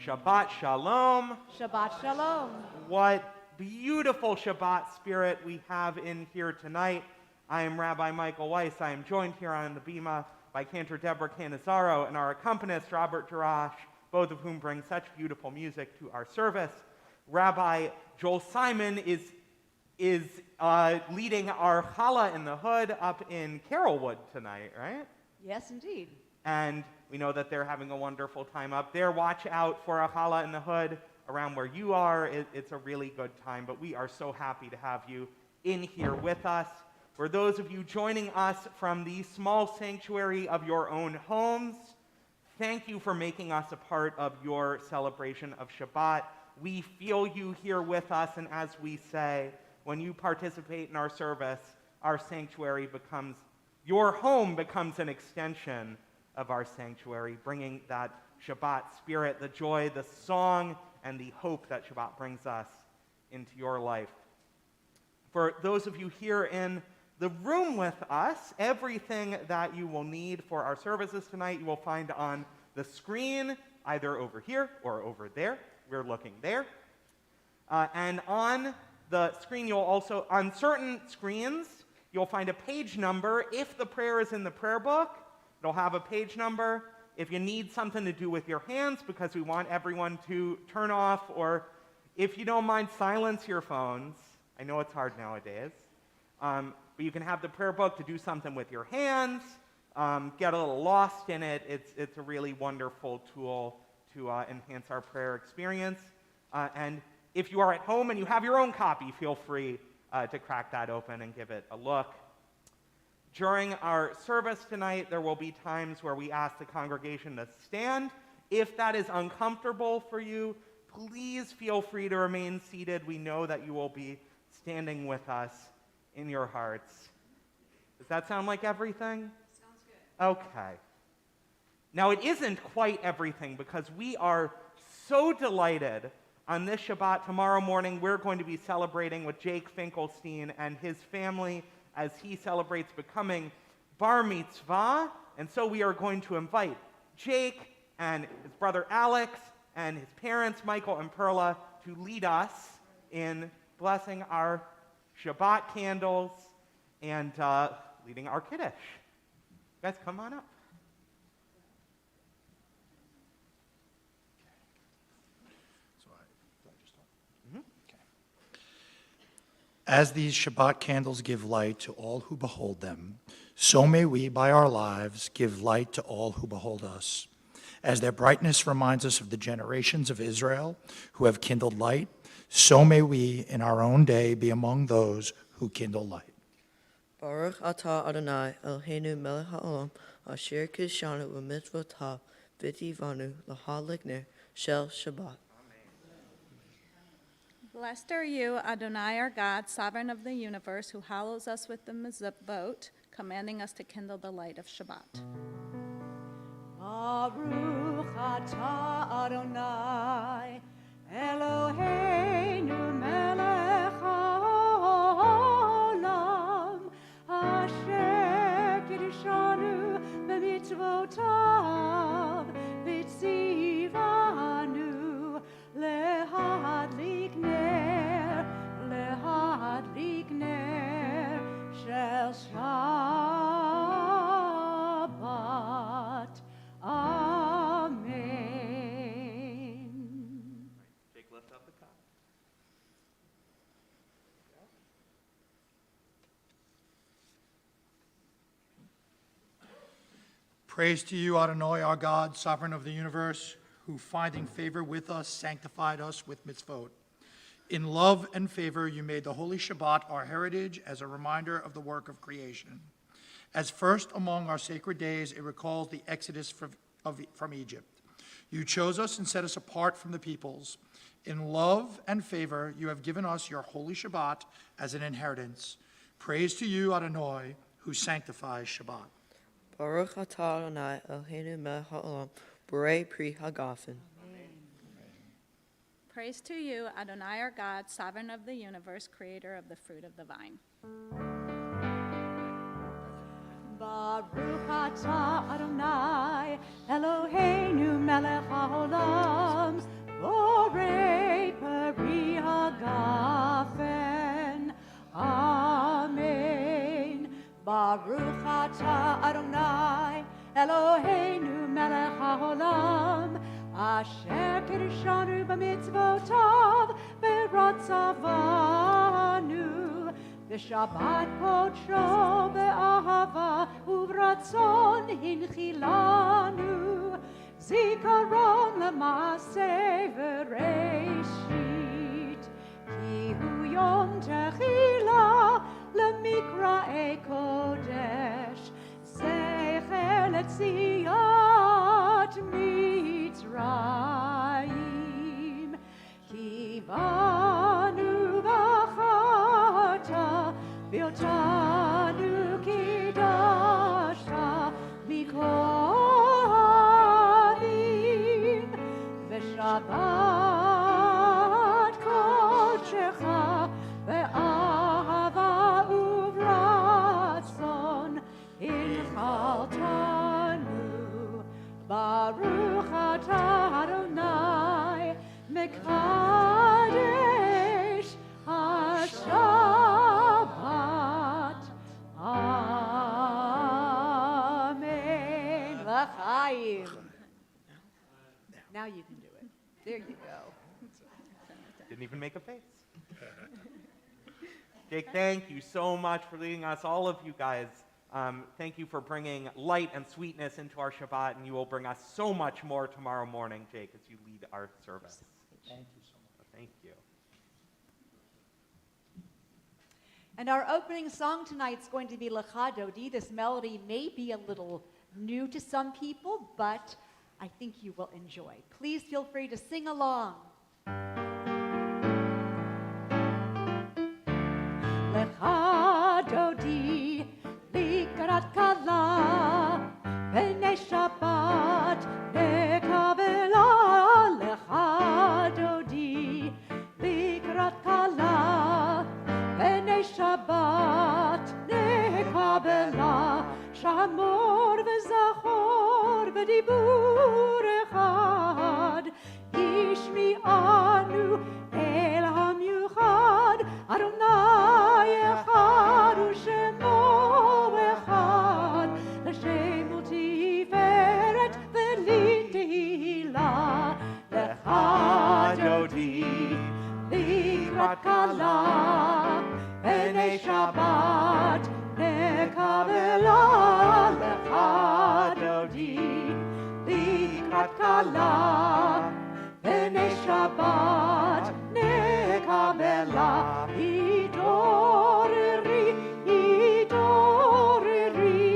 Shabbat Shalom. Shabbat Shalom. What beautiful Shabbat spirit we have in here tonight. I am Rabbi Michael Weiss. I am joined here on the bima by Cantor Deborah Canizaro and our accompanist, Robert Jarash, both of whom bring such beautiful music to our service. Rabbi Joel Simon is leading our Challah in the Hood up in Carrollwood tonight, right? Yes, indeed. And we know that they're having a wonderful time up there. Watch out for a Challah in the Hood around where you are. It's a really good time, but we are so happy to have you in here with us. For those of you joining us from the small sanctuary of your own homes, thank you for making us a part of your celebration of Shabbat. We feel you here with us, and as we say, when you participate in our service, our sanctuary becomes, your home becomes an extension of our sanctuary, bringing that Shabbat spirit, the joy, the song, and the hope that Shabbat brings us into your life. For those of you here in the room with us, everything that you will need for our services tonight you will find on the screen, either over here or over there. We're looking there. And on the screen, you'll also, on certain screens, you'll find a page number. If the prayer is in the prayer book, it'll have a page number. If you need something to do with your hands, because we want everyone to turn off, or if you don't mind, silence your phones. I know it's hard nowadays. But you can have the prayer book to do something with your hands, get a little lost in it. It's a really wonderful tool to enhance our prayer experience. And if you are at home and you have your own copy, feel free to crack that open and give it a look. During our service tonight, there will be times where we ask the congregation to stand. If that is uncomfortable for you, please feel free to remain seated. We know that you will be standing with us in your hearts. Does that sound like everything? Sounds good. Okay. Now, it isn't quite everything, because we are so delighted on this Shabbat. Tomorrow morning, we're going to be celebrating with Jake Finkelstein and his family as he celebrates becoming bar mitzvah. And so we are going to invite Jake and his brother Alex and his parents, Michael and Perla, to lead us in blessing our Shabbat candles and leading our Kiddush. You guys, come on up. As these Shabbat candles give light to all who behold them, so may we, by our lives, give light to all who behold us. As their brightness reminds us of the generations of Israel who have kindled light, so may we, in our own day, be among those who kindle light. Baruch atah Adonai Eloheinu melech haolam asher kidshanu u'mitzvotav v'tivanu l'halikner shel Shabbat. Blessed are you, Adonai our God, sovereign of the universe, who hallows us with the mitzvot, commanding us to kindle the light of Shabbat. Baruch atah Adonai Eloheinu melech haolam asher kidshanu b'mitzvotav v'tzivanu lehadlik ner Praise to you, Adonai, our God, sovereign of the universe, who, finding favor with us, sanctified us with mitzvot. In love and favor, you made the Holy Shabbat our heritage as a reminder of the work of creation. As first among our sacred days, it recalls the exodus from Egypt. You chose us and set us apart from the peoples. In love and favor, you have given us your Holy Shabbat as an inheritance. Praise to you, Adonai, who sanctifies Shabbat. Baruch atah Adonai Eloheinu melech haolam, borei pri hagafen. Praise to you, Adonai our God, sovereign of the universe, creator of the fruit of the vine. Baruch atah Adonai Eloheinu melech haolam, borei peri hagafen. Amen. Baruch atah Adonai Eloheinu melech haolam, asher kirshanu b'mitzvotav v'ratzavanu v'shabbat kodsho be'ahava uvratzon hinchilanu zikaron l'maaseh v'reishit ki hu yom techila l'mikra'e kodesh zecher letziat Mitzrayim ki banu v'achata v'yotanu kidashta mikohanim v'shabbat kodshecha ve'ahava uvratzon inchaltanu. Baruch atah Adonai mekadesh ha-Shabbat. Amen. L'chaim. Now you can do it. There you go. Didn't even make a face. Jake, thank you so much for leading us, all of you guys. Thank you for bringing light and sweetness into our Shabbat, and you will bring us so much more tomorrow morning, Jake, as you lead our service. Thank you so much. Thank you. And our opening song tonight is going to be Lecha Dodi. This melody may be a little new to some people, but I think you will enjoy. Please feel free to sing along. Lecha Dodi, Likrat Kala, B'nei Shabbat, Nekabela. Lecha Dodi, Likrat Kala, B'nei Shabbat, Nekabela. Shamor v'zachor v'dibur echad, Yishmi'anu el hamiuchad, Adonai echad u'shemo echad, L'shem u'tiferet v'litehila, Lecha Dodi, Likrat Kala, B'nei Shabbat, Nekabela. Lecha Dodi, Likrat Kala, B'nei Shabbat, Nekabela. Idoreri, idoreri,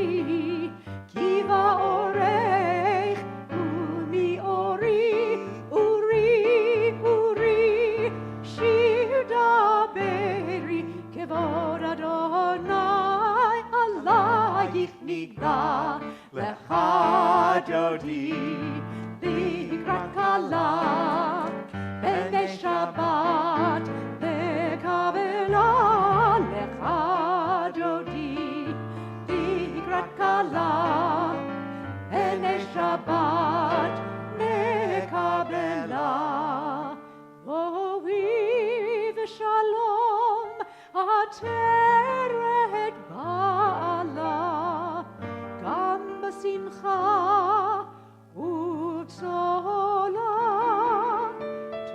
ki va'orech u'mi'ori, uri, uri, shir daberi, kevod Adonai alayich nigda. Lecha Dodi, Likrat Kala, B'nei Shabbat, Nekabela. Lecha Dodi, Likrat Kala, B'nei Shabbat, Nekabela. Vo'i v'shalom ateret ba'ala, gam b'simcha u'bzola,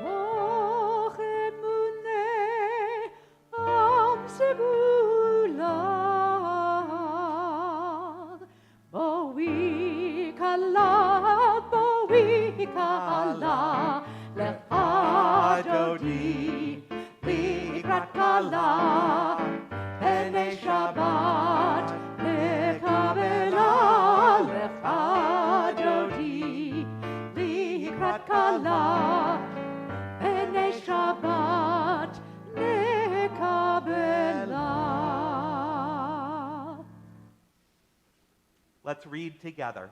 toch emunei am sebulav. Vo'i Let's read together.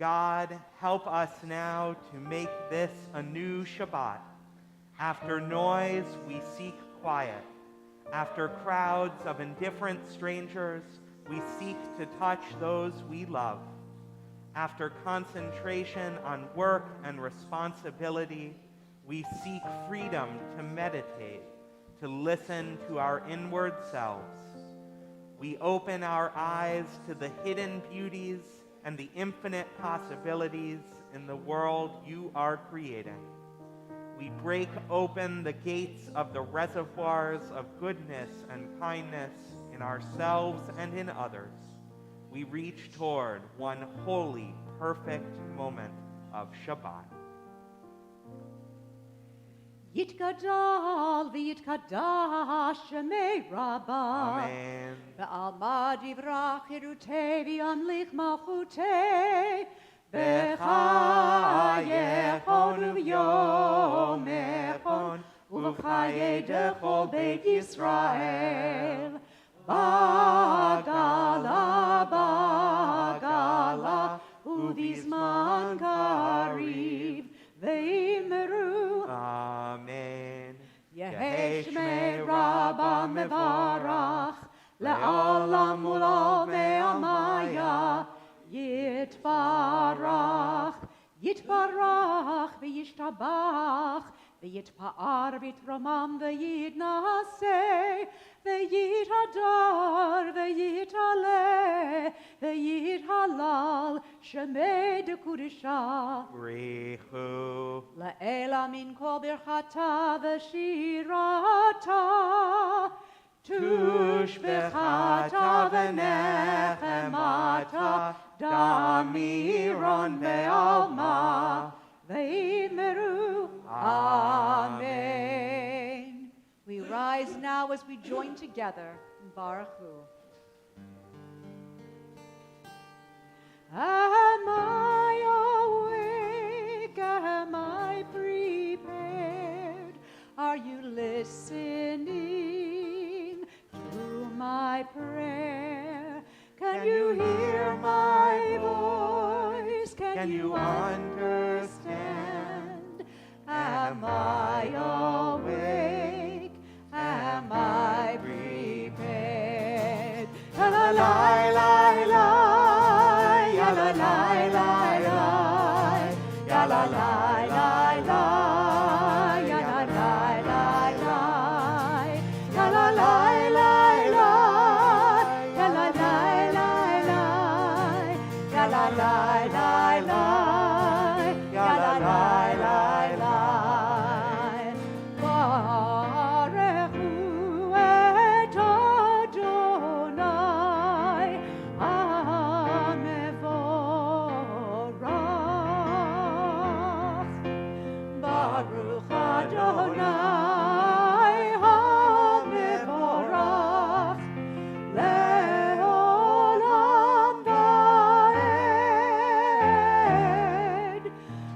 God, help us now to make this a new Shabbat. After noise, we seek quiet. After crowds of indifferent strangers, we seek to touch those we love. After concentration on work and responsibility, we seek freedom to meditate, to listen to our inward selves. We open our eyes to the hidden beauties and the infinite possibilities in the world you are creating. We break open the gates of the reservoirs of goodness and kindness in ourselves and in others. We reach toward one holy, perfect moment of Shabbat. Yitgadal v'yitkadash shemei Rabbah. Amen. Ve'alma divrach hirutei v'yamlich malchutei. B'chayechon u'vyomechon u'v'chayei dechol beit Yisrael. Bagala, bagala, u'vizman kariv ve'imru. Amen. Yehi Shmei Rabbah mevarach, le'olam u'lo me'amaya, yitbarach, yitbarach, v'yishtabach, v'yitpa'ar v'yitromam v'yitnaseh, v'yithadar, v'yitaleh, v'yithalal, shemei dekudisha. Richu. La'ela min kol birchata v'shirata, tushbechata v'nechemata, damiron ve'alma, ve'immeru. Amen. We rise now as we join together in Baruch Hu. Am I awake? Am I prepared? Are you listening to my prayer? Can you hear my voice? Can you understand? Am I awake? Am I prepared? La la la la la. Ya la la la la, ya la la la la, ya la la la la, ya la la la la, ya la la la la, ya la la la la, ya la la la la. Baruch Hu et Adonai. Baruch Adonai HaMevorach Le'olam va'ed,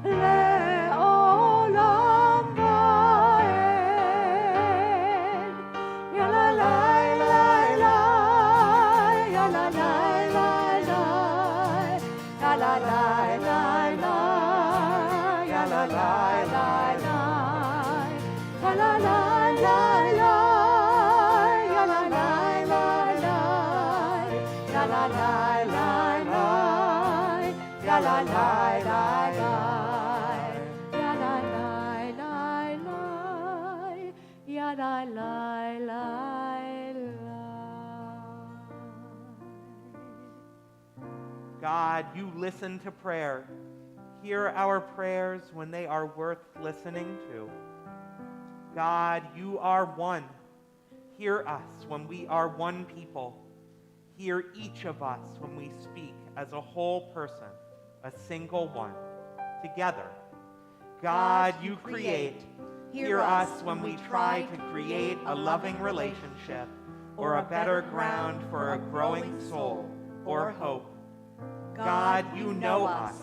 Le'olam va'ed. Ya la la la la, ya la la la la, ya la la la la, ya la la la la. La la la la la, ya la la la la, ya la la la la, ya la la la la, ya la la la la, ya la la la la. God, you listen to prayer. Hear our prayers when they are worth listening to. God, you are one. Hear us when we are one people. Hear each of us when we speak as a whole person, a single one, together. God, you create. Hear us when we try to create a loving relationship or a better ground for a growing soul or hope. God, you know us.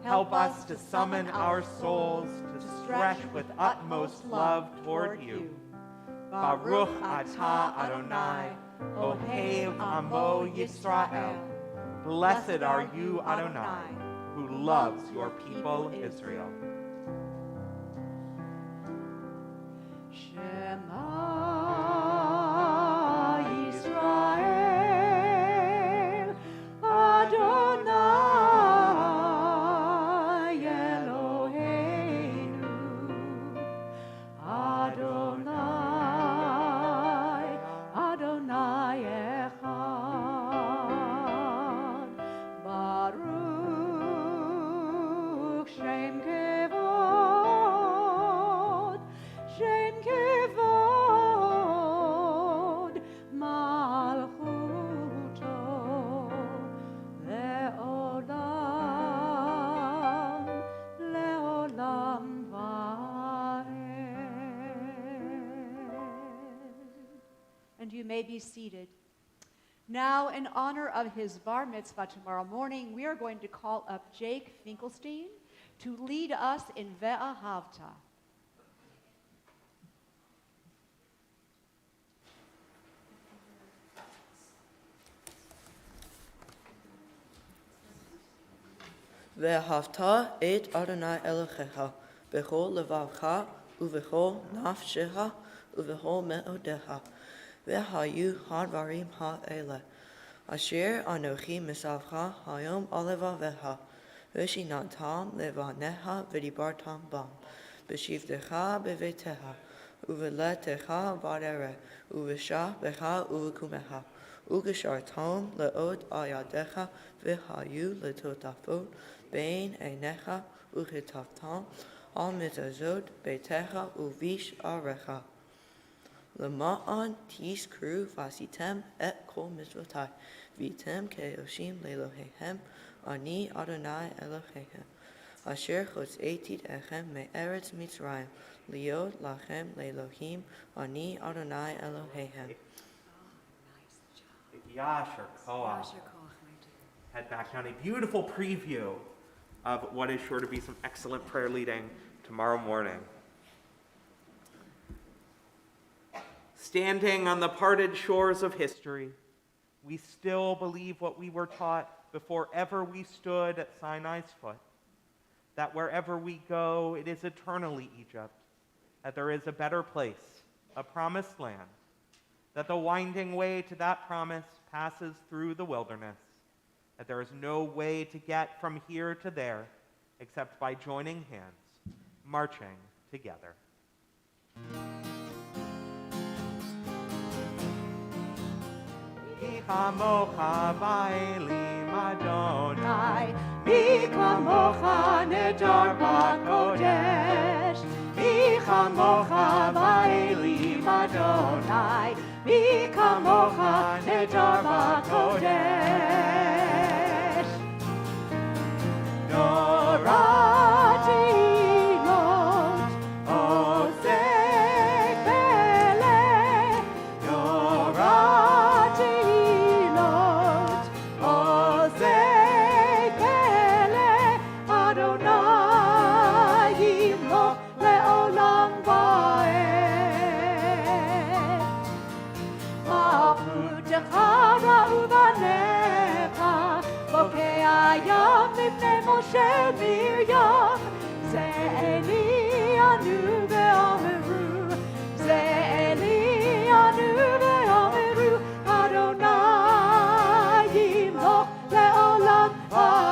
Help us to summon our souls to stretch with utmost love toward you. Baruch atah Adonai, Ohev Amo Yisrael. Blessed are you, Adonai, who loves your people Israel. Shema Yisrael, Adonai Eloheinu, Adonai, Adonai Echad, Baruch Shem Kevod, Shem Kevod, Malchuto, Le'olam, Le'olam Va'ed. And you may be seated. Now, in honor of his bar mitzvah tomorrow morning, we are going to call up Jake Finkelstein to lead us in Ve'ahavta. ואהבת את אדוני אלוהיך בכל לבבך ובכל נפשך ובכל מאודיך. והיו הדברים האלה אשר אנוכי מצווך היום על לבביך, ושיננתם לבניך ודיברתם בם, בשבתך בביתך ובלתך בדרך ובשעבך ובקומך, וקשרתם לעוד על ידיך, והיו לטוטפות בין עיניך, וכתבתם על מזוזות ביתך ובשעריך. למען תזכרו ועשיתם את כל מצוותי, והייתם קדושים לאלוהיכם, אני אדוני אלוהיכם, אשר הוצאתי אתכם מארץ מצרים, להיות לכם לאלוהים, אני אדוני אלוהיכם. Yasher Koach. Head back down. A beautiful preview of what is sure to be some excellent prayer leading tomorrow morning. Standing on the parted shores of history, we still believe what we were taught before ever we stood at Sinai's foot, that wherever we go, it is eternally Egypt, that there is a better place, a promised land, that the winding way to that promise passes through the wilderness, that there is no way to get from here to there except by joining hands, marching together. Mi chamocha ba'elim Adonai, mi chamocha nedar b'kodesh, mi chamocha ba'elim Adonai, mi chamocha nedar b'kodesh. Norati not osek bele, norati not osek bele, Adonai yimloch le'olam va'ed. Malchutecha ra'uvanecha, bokeh hayam mipnei Moshe Miriam, ze Eli anu ve'omeru, ze Eli anu ve'omeru, Adonai yimloch le'olam va'ed.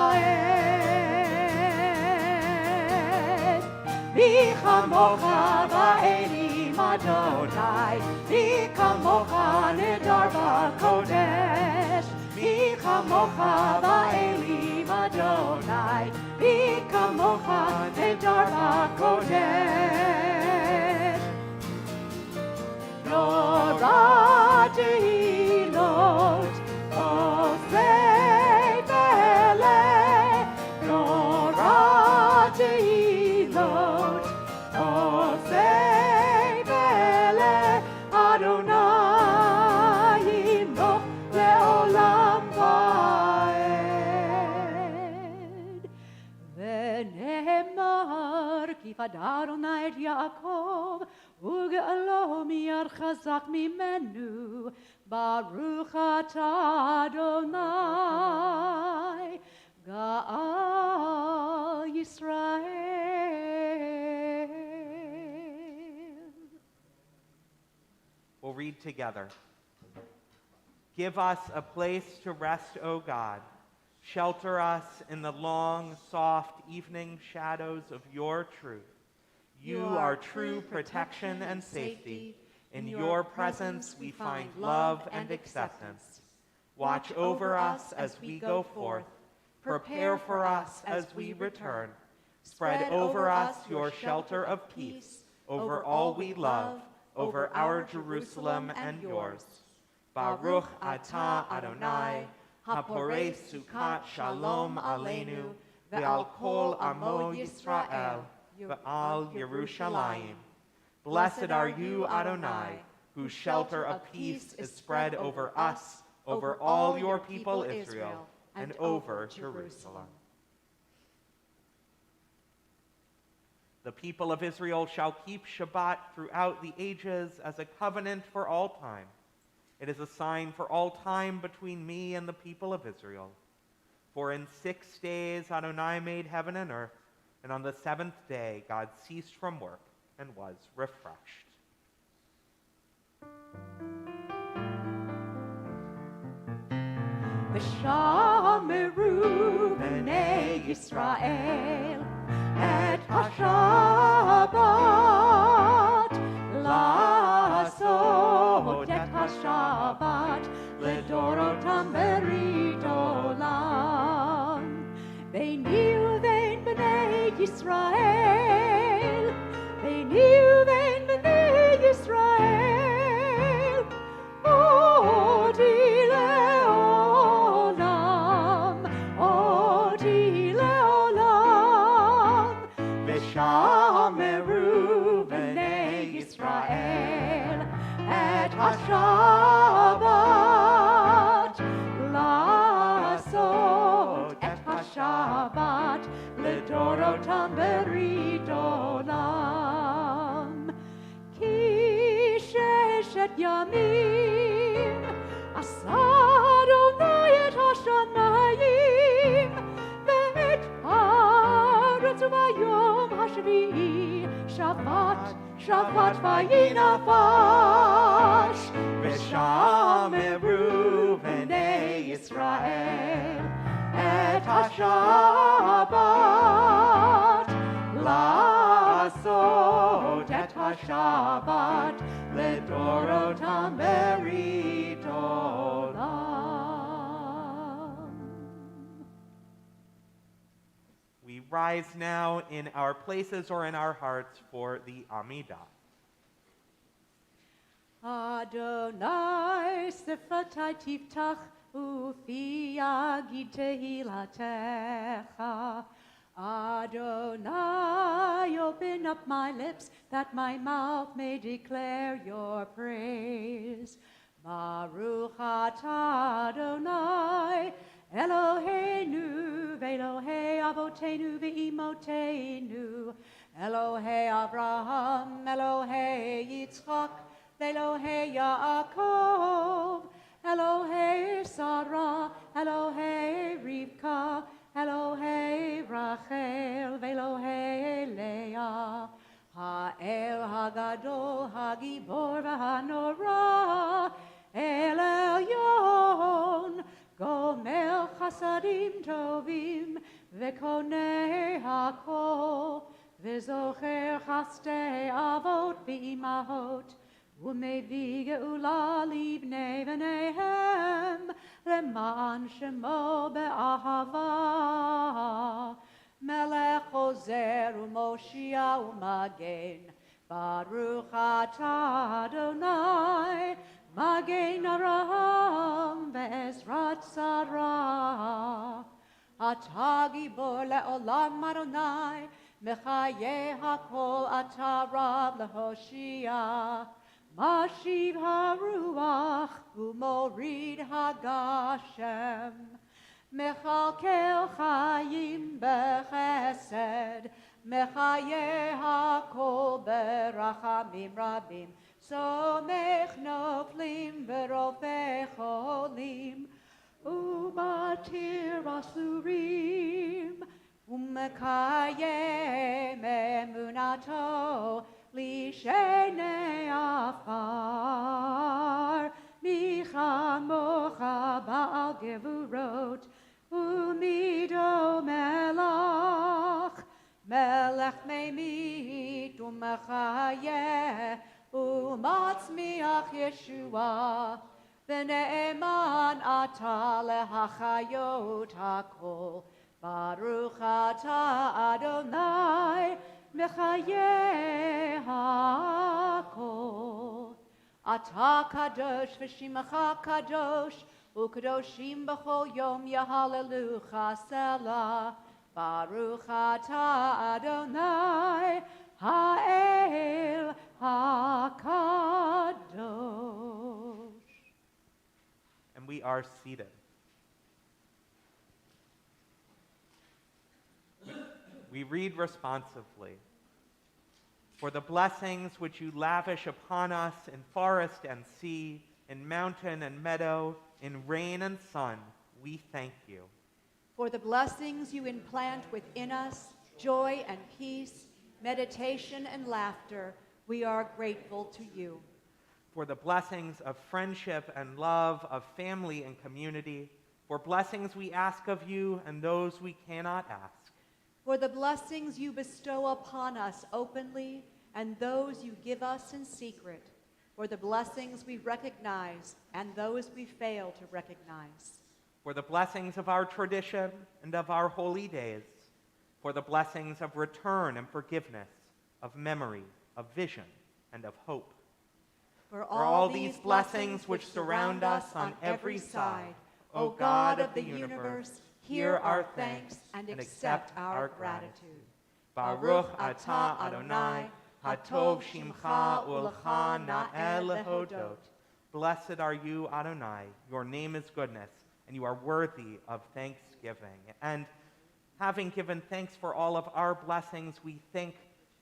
Mi chamocha ba'elim Adonai, mi chamocha nedar b'kodesh, mi chamocha ba'elim Adonai, mi chamocha nedar b'kodesh. Norati not osei bele, norati not osei bele, Adonai yimloch le'olam va'ed. V'nehemar ki fadar Adonai et Yaakov, ug'alo miyad chazak mimenu, Baruch atah Adonai, Ga'al Yisrael. We'll read together. Give us a place to rest, O God. Shelter us in the long, soft evening shadows of your truth. You are true protection and safety. In your presence we find love and acceptance. Watch over us as we go forth. Prepare for us as we return. Spread over us your shelter of peace over all we love, over our Jerusalem and yours. Baruch atah Adonai, haporei sukkot shalom aleinu, ve'al kol amo Yisrael, ve'al Yerushalayim. Blessed are you, Adonai, whose shelter of peace is spread over us, over all your people Israel, and over Jerusalem. The people of Israel shall keep Shabbat throughout the ages as a covenant for all time. It is a sign for all time between me and the people of Israel. For in 6 days Adonai made heaven and earth, and on the 7th day God ceased from work and was refreshed. V'shameru b'nei Yisrael et ha-Shabbat, la'asot et ha-Shabbat לדורותם ברית עולם. ביני ובין בני ישראל, ביני ובין בני ישראל, אותי לעולם, אותי לעולם. ושמרו בני ישראל את השבת, לעשות את השבת לדורותם ברית עולם. כי 6 ימים עשה אדוני את השמיים ואת הארץ, וביום השביעי שבת, שבת וינפש. ושמרו בני ישראל את השבת, לעשות את השבת לדורותם ברית עולם. We rise now in our places or in our hearts for the Amidah. Adonai sefratai tiftach ufi yagid tehilatecha. Adonai, open up my lips that my mouth may declare your praise. Baruch atah Adonai, Eloheinu ve'Elohei avotenu ve'imotenu, Elohei Abraham, Elohei Yitzchak, Elohei Yaakov, Elohei Sarah, Elohei Rivka, Elohei Rachel, Elohei Leah, Ha'el Hagadol, Hagibor v'Hanora, El Elyon, Gomer Chasadim Tovim, V'konei Hakol, V'zocher Chastei Avot v'Imahot, ומביא גאולה לבני בניהם, למען שמו באהבה. מלך עוזר ומושיע ומגן, ברוך אתה אדוני, מגן אברהם בעזרת שרה. אתה גיבור לעולם אדוני, מחיי הכל אתה רב להושיע. משיב הרוח ומוריד הגשם, מכלכל חיים בחסד, מחיי הכל ברחמים. rachamim rabim, somech noflim v'rofeh cholim, ubatir asurim, umekayem emunato, lishenei afar, michamocha ba'al gevurot, umido melach, melech meimit umechayeh, umatzmiach Yeshua, v'ne'eman ata lehachayot hakol, Baruch ata Adonai, mechayeh hakol. Ata kadosh v'shimecha kadosh, u'kadoshim b'chol yom yahalelucha selah. Baruch ata Adonai, ha'el hakadosh. And we are seated. We read responsively. For the blessings which you lavish upon us in forest and sea, in mountain and meadow, in rain and sun, we thank you. For the blessings you implant within us, joy and peace, meditation and laughter, we are grateful to you. For the blessings of friendship and love, of family and community, for blessings we ask of you and those we cannot ask. For the blessings you bestow upon us openly and those you give us in secret. For the blessings we recognize and those we fail to recognize. For the blessings of our tradition and of our holy days. For the blessings of return and forgiveness, of memory, of vision, and of hope. For all these blessings which surround us on every side, O God of the universe, hear our thanks and accept our gratitude. Baruch atah Adonai, hatov shimcha u'lecha na'el lehodot. Blessed are you, Adonai. Your name is goodness, and you are worthy of thanksgiving. And having given thanks for all of our blessings, we think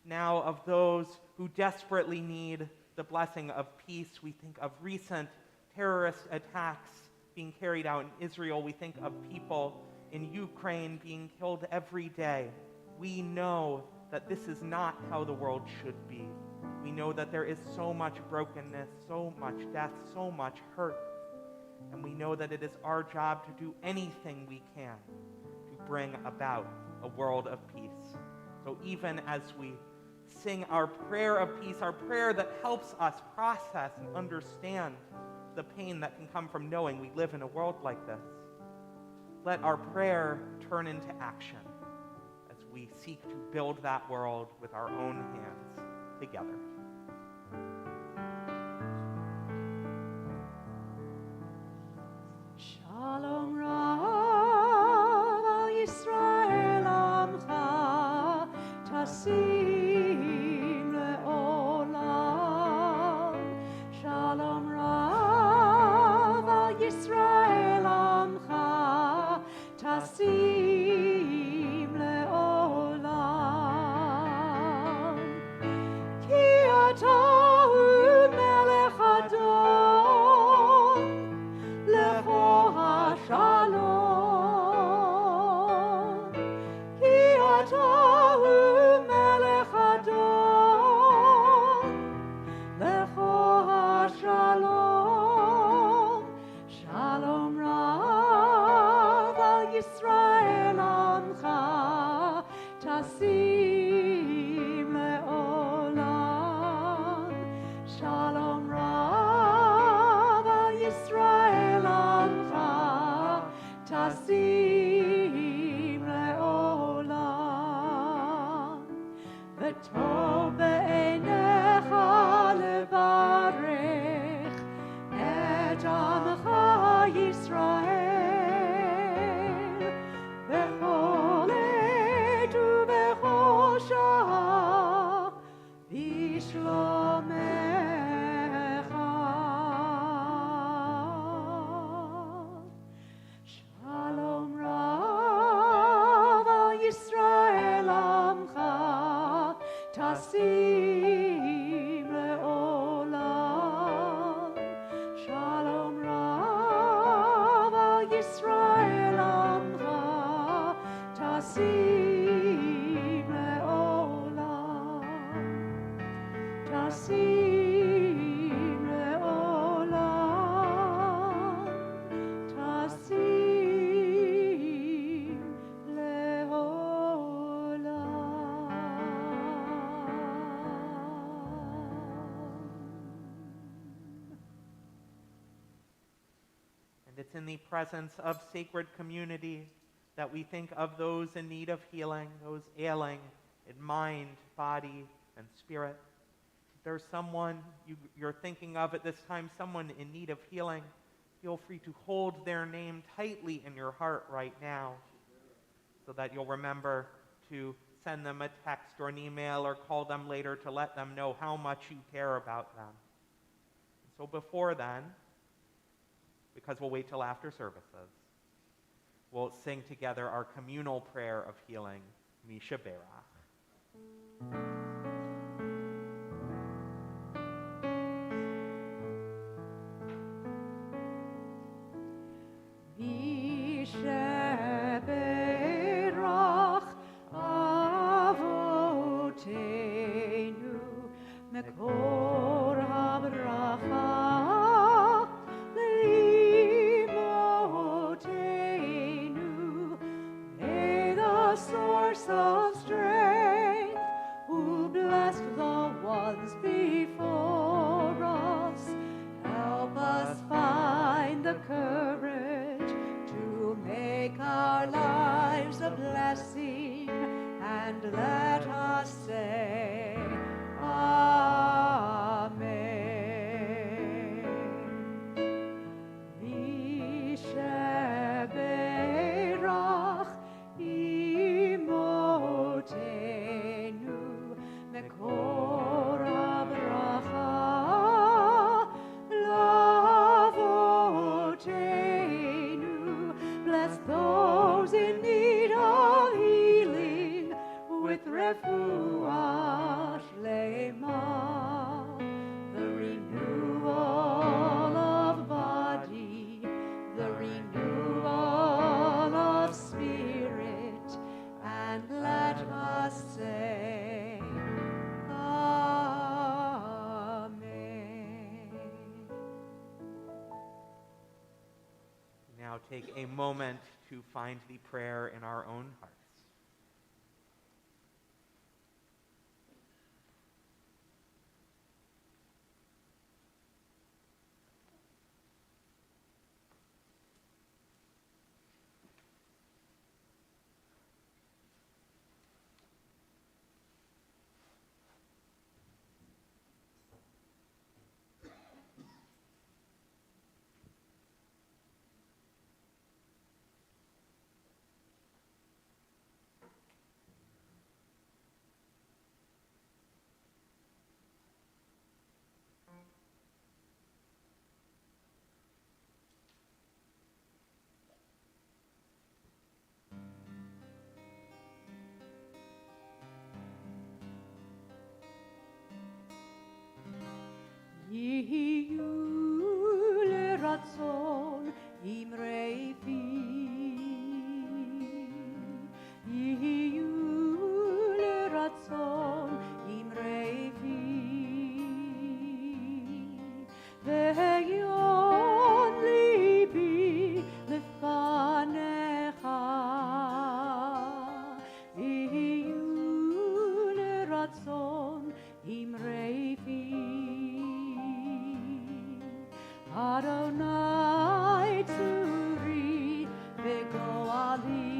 now of those who desperately need the blessing of peace. We think of recent terrorist attacks being carried out in Israel. We think of people in Ukraine being killed every day. We know that this is not how the world should be. We know that there is so much brokenness, so much death, so much hurt. And we know that it is our job to do anything we can to bring about a world of peace. So even as we sing our prayer of peace, our prayer that helps us process and understand the pain that can come from knowing we live in a world like this, let our prayer turn into action as we seek to build that world with our own hands together. Shalom Rav al Yisrael Amcha Tasim le'olam. Shalom Rav al Yisrael Amcha Tasim le'olam. Ki atahu melech adon lecho hashalom. Ki atahu melech adon lecho hashalom. Shalom Rav al Yisrael amcha tasim le'olam. Shalom Rav al Yisrael amcha tasim le'olam. V'tov be'einecha levarech et amcha Yisrael b'chol עת ובכל שעה בשלומך. Shalom Rav al Yisrael amcha tasim tasim leolam, tasim leolam. And it's in the presence of sacred community that we think of those in need of healing, those ailing in mind, body, and spirit. If there's someone you're thinking of at this time, someone in need of healing, feel free to hold their name tightly in your heart right now so that you'll remember to send them a text or an email or call them later to let them know how much you care about them. So before then, because we'll wait till after services, we'll sing together our communal prayer of healing, Misha Berach. Berach avotenu mekor habracha leimotenu. May the source of strength, who blessed the ones before us, help us find the courage to make our lives a blessing, and let us say, Amen. Misheberach imotenu mekor habracha lavotenu. Bless those in need of healing with refuah shlema, the renewal of body, the renewal of spirit, and let us say, Amen. Now take a moment to find the prayer in our own hearts. יהיו לרצון אמרי פי, יהיו לרצון אמרי פי, והיון ליבי לפניך, יהיו לרצון אמרי פי. Adonai Tzuri Begoali,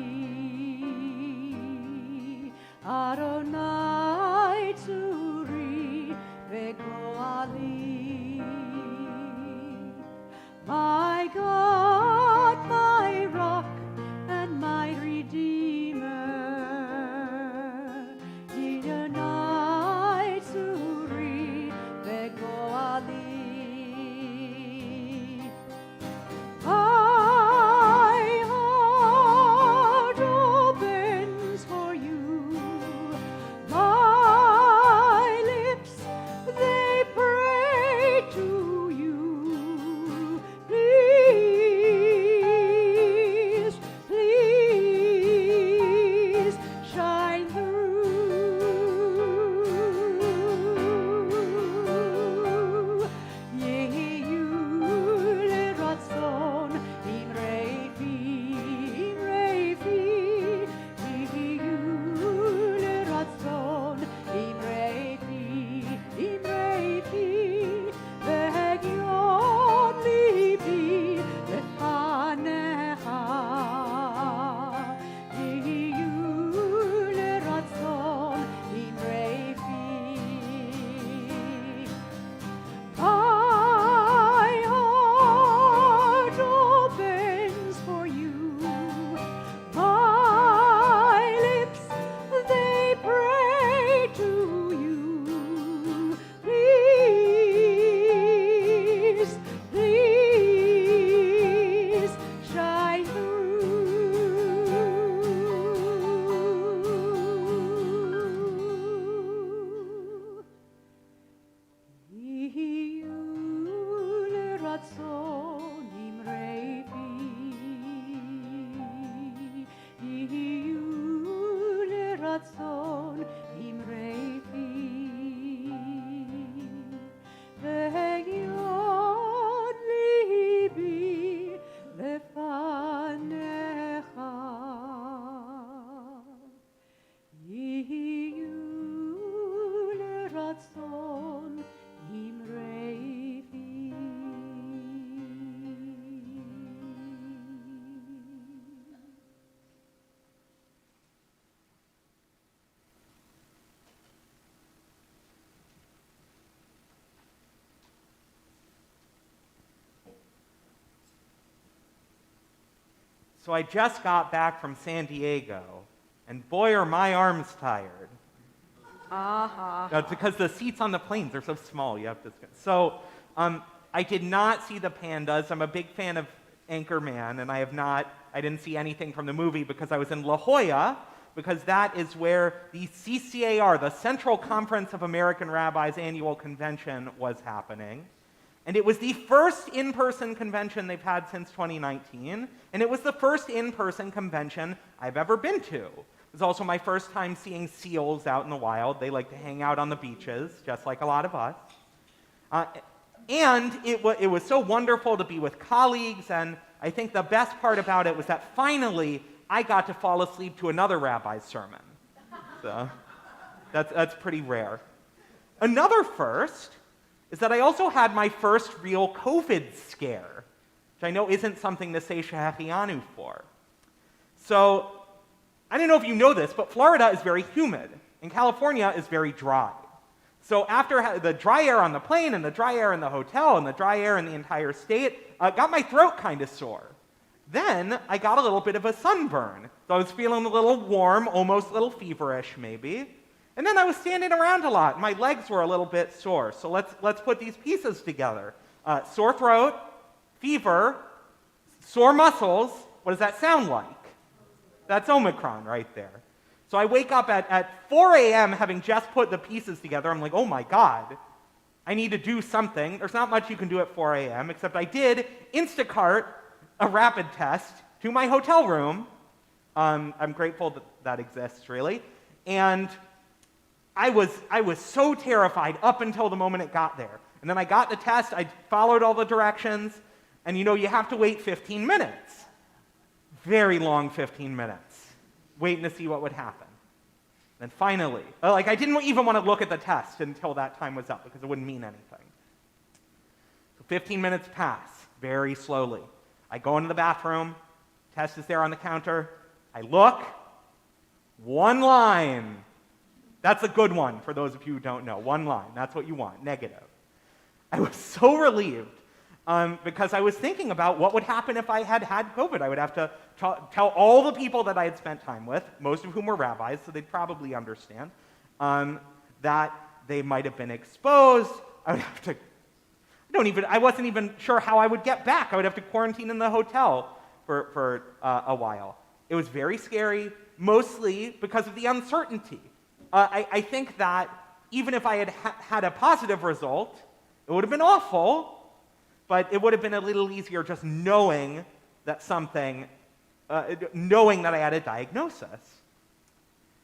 Adonai Tzuri Begoali. My God, my rock, and my Redeemer, Adonai Tzuri Begoali. So I just got back from San Diego, and boy, are my arms tired. That's because the seats on the planes are so small. You have to. So I did not see the pandas. I'm a big fan of Anchorman, and I didn't see anything from the movie because I was in La Jolla, because that is where the CCAR, the Central Conference of American Rabbis annual convention, was happening. And it was the first in-person convention they've had since 2019, and it was the first in-person convention I've ever been to. It was also my first time seeing seals out in the wild. They like to hang out on the beaches, just like a lot of us. And it was so wonderful to be with colleagues, and I think the best part about it was that finally I got to fall asleep to another rabbi's sermon. So that's pretty rare. Another first is that I also had my first real COVID scare, which I know isn't something to say Shehechianu for. So, I don't know if you know this, but Florida is very humid, and California is very dry. So after the dry air on the plane, and the dry air in the hotel, and the dry air in the entire state, got my throat kind of sore. Then I got a little bit of a sunburn. So I was feeling a little warm, almost a little feverish maybe. And then I was standing around a lot. My legs were a little bit sore. So let's put these pieces together. Sore throat, fever, sore muscles. What does that sound like? That's Omicron right there. So I wake up at 4 a.m. having just put the pieces together. I'm like, oh my God, I need to do something. There's not much you can do at 4 a.m., except I did Instacart a rapid test to my hotel room. I'm grateful that exists, really. And I was so terrified up until the moment it got there. And then I got the test, I followed all the directions, and you have to wait 15 minutes. Very long 15 minutes, waiting to see what would happen. Then finally, I didn't even want to look at the test until that time was up because it wouldn't mean anything. So 15 minutes pass, very slowly. I go into the bathroom, test is there on the counter, I look, one line. That's a good one for those of you who don't know. One line, that's what you want, negative. I was so relieved because I was thinking about what would happen if I had COVID. I would have to tell all the people that I had spent time with, most of whom were rabbis, so they'd probably understand, that they might have been exposed. I would have to, I wasn't even sure how I would get back. I would have to quarantine in the hotel for a while. It was very scary, mostly because of the uncertainty. I think that even if I had had a positive result, it would have been awful, but it would have been a little easier just knowing that knowing that I had a diagnosis.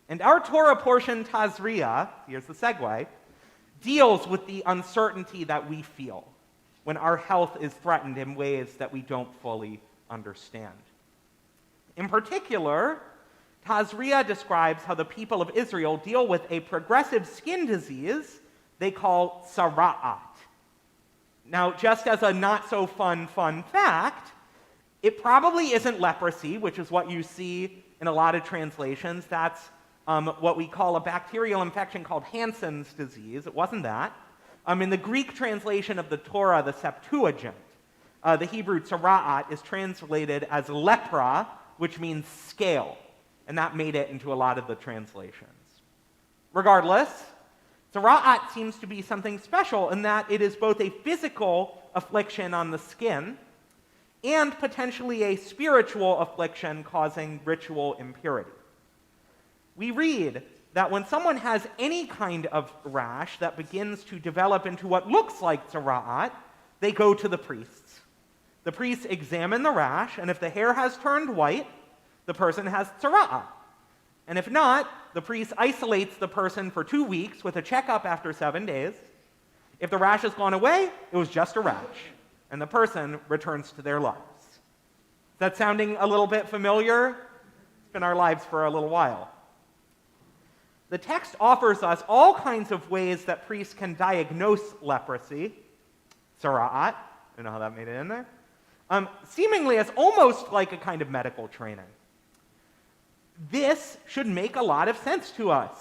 And our Torah portion, Tazria, here's the segue, deals with the uncertainty that we feel when our health is threatened in ways that we don't fully understand. In particular, Tazria describes how the people of Israel deal with a progressive skin disease they call tzara'at. Now, just as a not-so-fun fact, it probably isn't leprosy, which is what you see in a lot of translations. That's what we call a bacterial infection called Hansen's disease. It wasn't that. In the Greek translation of the Torah, the Septuagint, the Hebrew tzara'at is translated as lepra, which means scale. And that made it into a lot of the translations. Regardless, tzara'at seems to be something special in that it is both a physical affliction on the skin and potentially a spiritual affliction causing ritual impurity. We read that when someone has any kind of rash that begins to develop into what looks like tzara'at, they go to the priests. The priests examine the rash, and if the hair has turned white, the person has tzara'at. And if not, the priest isolates the person for 2 weeks with a checkup after 7 days. If the rash has gone away, it was just a rash, and the person returns to their lives. Is that sounding a little bit familiar? It's been our lives for a little while. The text offers us all kinds of ways that priests can diagnose leprosy, tzara'at, I don't know how that made it in there, seemingly as almost like a kind of medical training. This should make a lot of sense to us,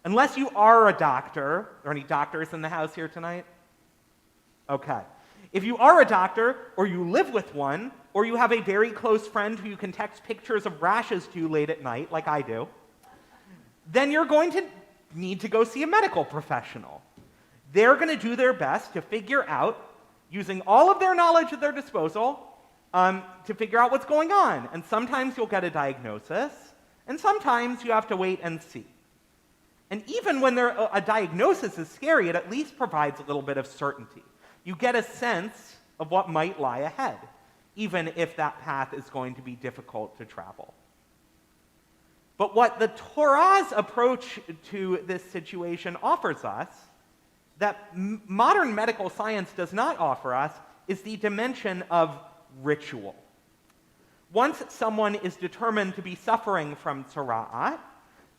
unless you are a doctor. Are there any doctors in the house here tonight? Okay. If you are a doctor, or you live with one, or you have a very close friend who you can text pictures of rashes to late at night, like I do, then you're going to need to go see a medical professional. They're going to do their best to figure out, using all of their knowledge at their disposal, to figure out what's going on. And sometimes you'll get a diagnosis, and sometimes you have to wait and see. And even when a diagnosis is scary, it at least provides a little bit of certainty. You get a sense of what might lie ahead, even if that path is going to be difficult to travel. But what the Torah's approach to this situation offers us, that modern medical science does not offer us, is the dimension of ritual. Once someone is determined to be suffering from tzara'at,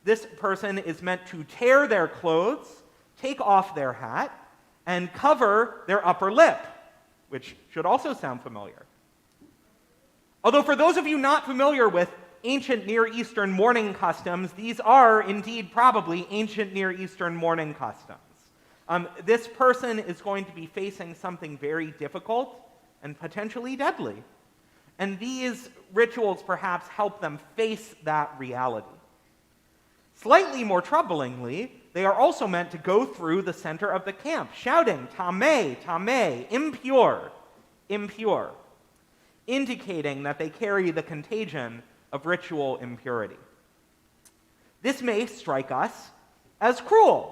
this person is meant to tear their clothes, take off their hat, and cover their upper lip, which should also sound familiar. Although for those of you not familiar with ancient Near Eastern mourning customs, these are indeed probably ancient Near Eastern mourning customs. This person is going to be facing something very difficult and potentially deadly. And these rituals perhaps help them face that reality. Slightly more troublingly, they are also meant to go through the center of the camp, shouting, "Tameh, tameh," impure, impure, indicating that they carry the contagion of ritual impurity. This may strike us as cruel,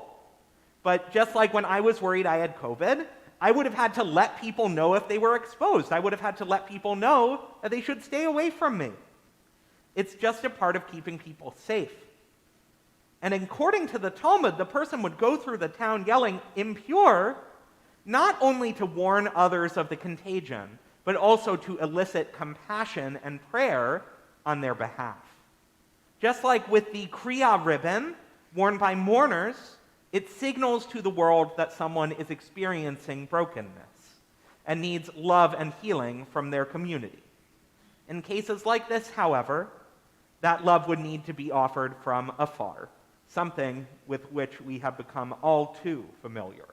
but just like when I was worried I had COVID, I would have had to let people know if they were exposed. I would have had to let people know that they should stay away from me. It's just a part of keeping people safe. And according to the Talmud, the person would go through the town yelling impure, not only to warn others of the contagion, but also to elicit compassion and prayer on their behalf. Just like with the Kriya ribbon worn by mourners, it signals to the world that someone is experiencing brokenness and needs love and healing from their community. In cases like this, however, that love would need to be offered from afar, something with which we have become all too familiar.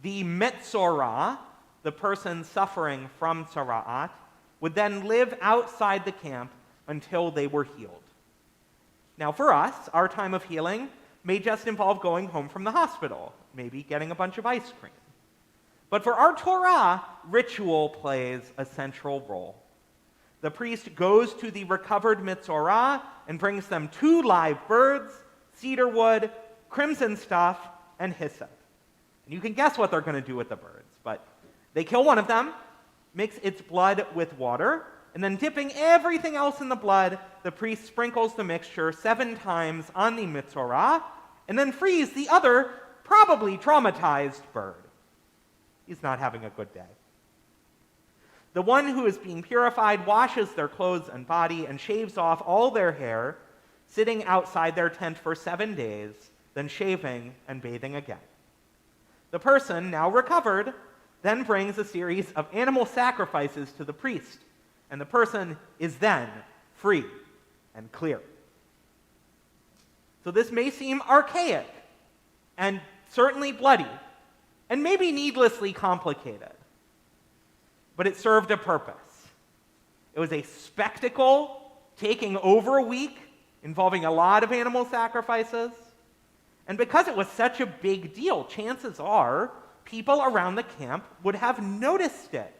The Metzorah, the person suffering from tzara'at, would then live outside the camp until they were healed. Now for us, our time of healing may just involve going home from the hospital, maybe getting a bunch of ice cream. But for our Torah, ritual plays a central role. The priest goes to the recovered Metzorah and brings them 2 live birds, cedar wood, crimson stuff, and hyssop. And you can guess what they're going to do with the birds, but they kill one of them, mix its blood with water, and then dipping everything else in the blood, the priest sprinkles the mixture 7 times on the Metzorah, and then frees the other, probably traumatized bird. He's not having a good day. The one who is being purified washes their clothes and body and shaves off all their hair, sitting outside their tent for 7 days, then shaving and bathing again. The person, now recovered, then brings a series of animal sacrifices to the priest, and the person is then free and clear. So this may seem archaic and certainly bloody and maybe needlessly complicated, but it served a purpose. It was a spectacle taking over a week, involving a lot of animal sacrifices, and because it was such a big deal, chances are people around the camp would have noticed it.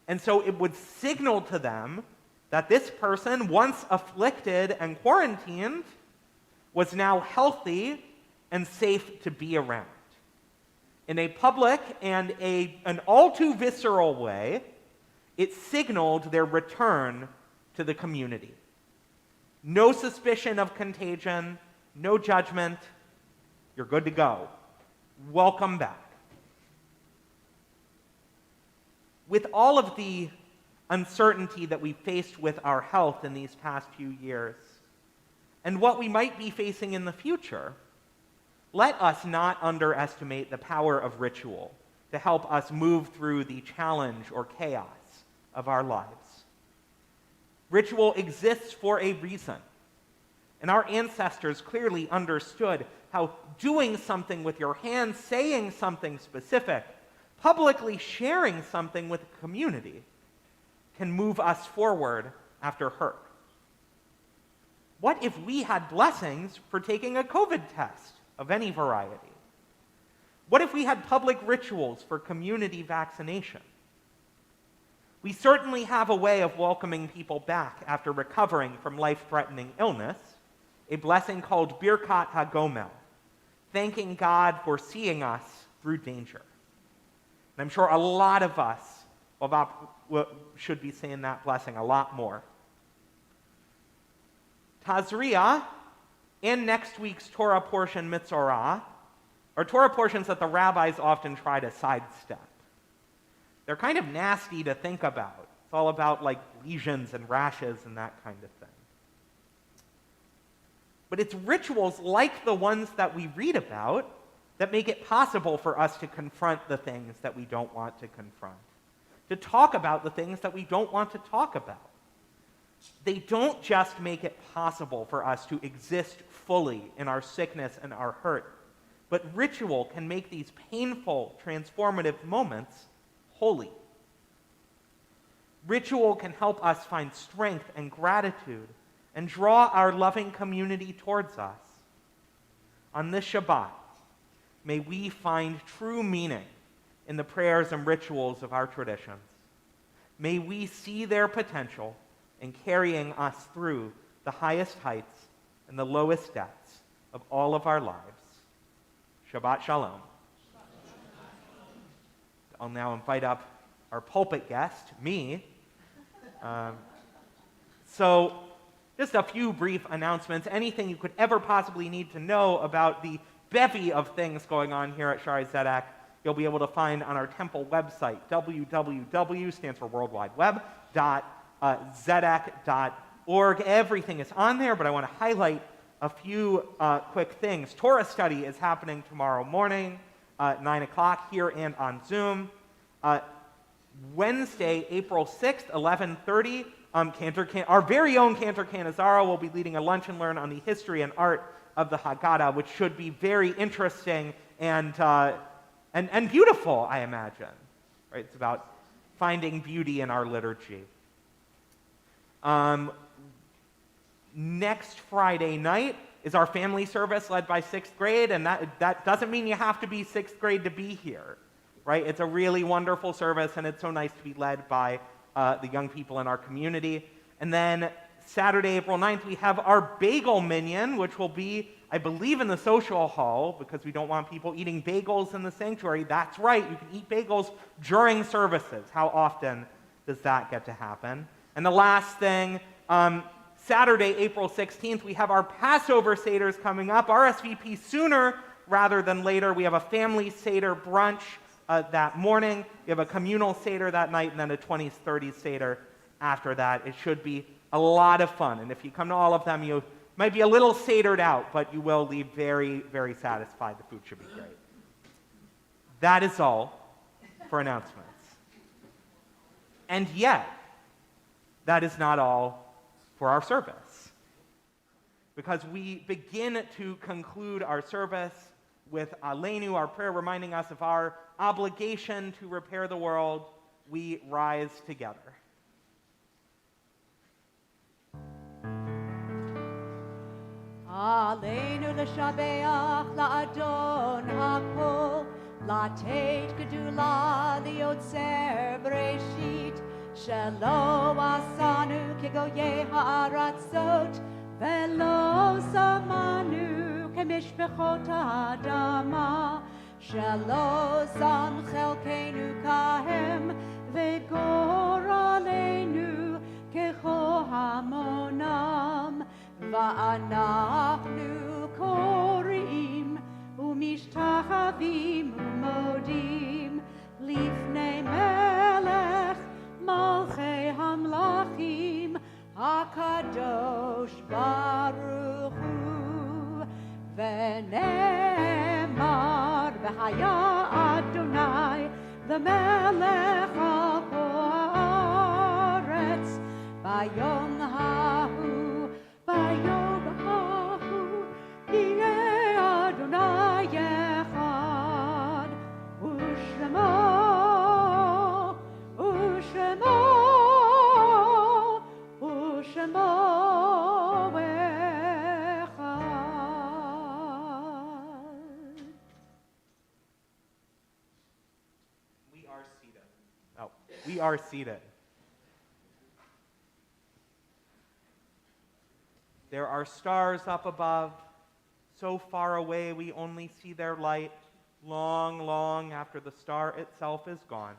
And so it would signal to them that this person, once afflicted and quarantined, was now healthy and safe to be around. In a public and an all too visceral way, it signaled their return to the community. No suspicion of contagion, no judgment. You're good to go. Welcome back. With all of the uncertainty that we faced with our health in these past few years, and what we might be facing in the future, let us not underestimate the power of ritual to help us move through the challenge or chaos of our lives. Ritual exists for a reason, and our ancestors clearly understood how doing something with your hands, saying something specific, publicly sharing something with the community can move us forward after hurt? What if we had blessings for taking a COVID test of any variety? What if we had public rituals for community vaccination? We certainly have a way of welcoming people back after recovering from life-threatening illness, a blessing called Birkat HaGomel, thanking God for seeing us through danger. And I'm sure a lot of us should be saying that blessing a lot more. Tazria, in next week's Torah portion, Mitzorah, are Torah portions that the rabbis often try to sidestep. They're kind of nasty to think about. It's all about like lesions and rashes and that kind of thing. But it's rituals like the ones that we read about that make it possible for us to confront the things that we don't want to confront, to talk about the things that we don't want to talk about. They don't just make it possible for us to exist fully in our sickness and our hurt, but ritual can make these painful, transformative moments holy. Ritual can help us find strength and gratitude and draw our loving community towards us. On this Shabbat, may we find true meaning in the prayers and rituals of our traditions. May we see their potential in carrying us through the highest heights and the lowest depths of all of our lives. Shabbat Shalom. I'll now invite up our pulpit guest, me. So, just a few brief announcements. Anything you could ever possibly need to know about the bevy of things going on here at Schaarai Zedek, you'll be able to find on our temple website, www, stands for World Wide Web, .zedek.org. Everything is on there, but I want to highlight a few quick things. Torah study is happening tomorrow morning, 9 o'clock here and on Zoom. Wednesday, April 6th, 11:30, our very own Cantor Canizaro will be leading a lunch and learn on the history and art of the Haggadah, which should be very interesting and beautiful, I imagine. Right? It's about finding beauty in our liturgy. Next Friday night is our family service led by 6th grade, and that doesn't mean you have to be 6th grade to be here, right? It's a really wonderful service, and it's so nice to be led by the young people in our community. And then Saturday, April 9th, we have our bagel minyan, which will be, I believe, in the social hall, because we don't want people eating bagels in the sanctuary. That's right, you can eat bagels during services. How often does that get to happen? And the last thing, Saturday, April 16th, we have our Passover Seders coming up. RSVP sooner rather than later. We have a family Seder brunch that morning. We have a communal Seder that night, and then a 20s, 30s Seder after that. It should be a lot of fun. And if you come to all of them, you might be a little Sedered out, but you will leave very, very satisfied. The food should be great. That is all for announcements. And yet, that is not all for our service, because we begin to conclude our service with Aleinu, our prayer reminding us of our obligation to repair the world. We rise together. Aleinu l'shabeach la'adon hakol, la'teit gedula li'otzer b'reshit, shelo asanu kegoyei ha'aratzot, velo samanu kemishpechot ha'adama, shelo sam chelkeinu kahem, v'goraleinu kecho hamonam, ואנחנו קוראים ומשתחווים ומודים לפני מלך מלכי המלכים הקדוש ברוך הוא, ונאמר והיה אדוני למלך על כל הארץ ביום ההוא. ביום ההוא יהיה אדוני אחד, ושמו Oh, we are seated. There are stars up above, so far away we only see their light long, long after the star itself is gone.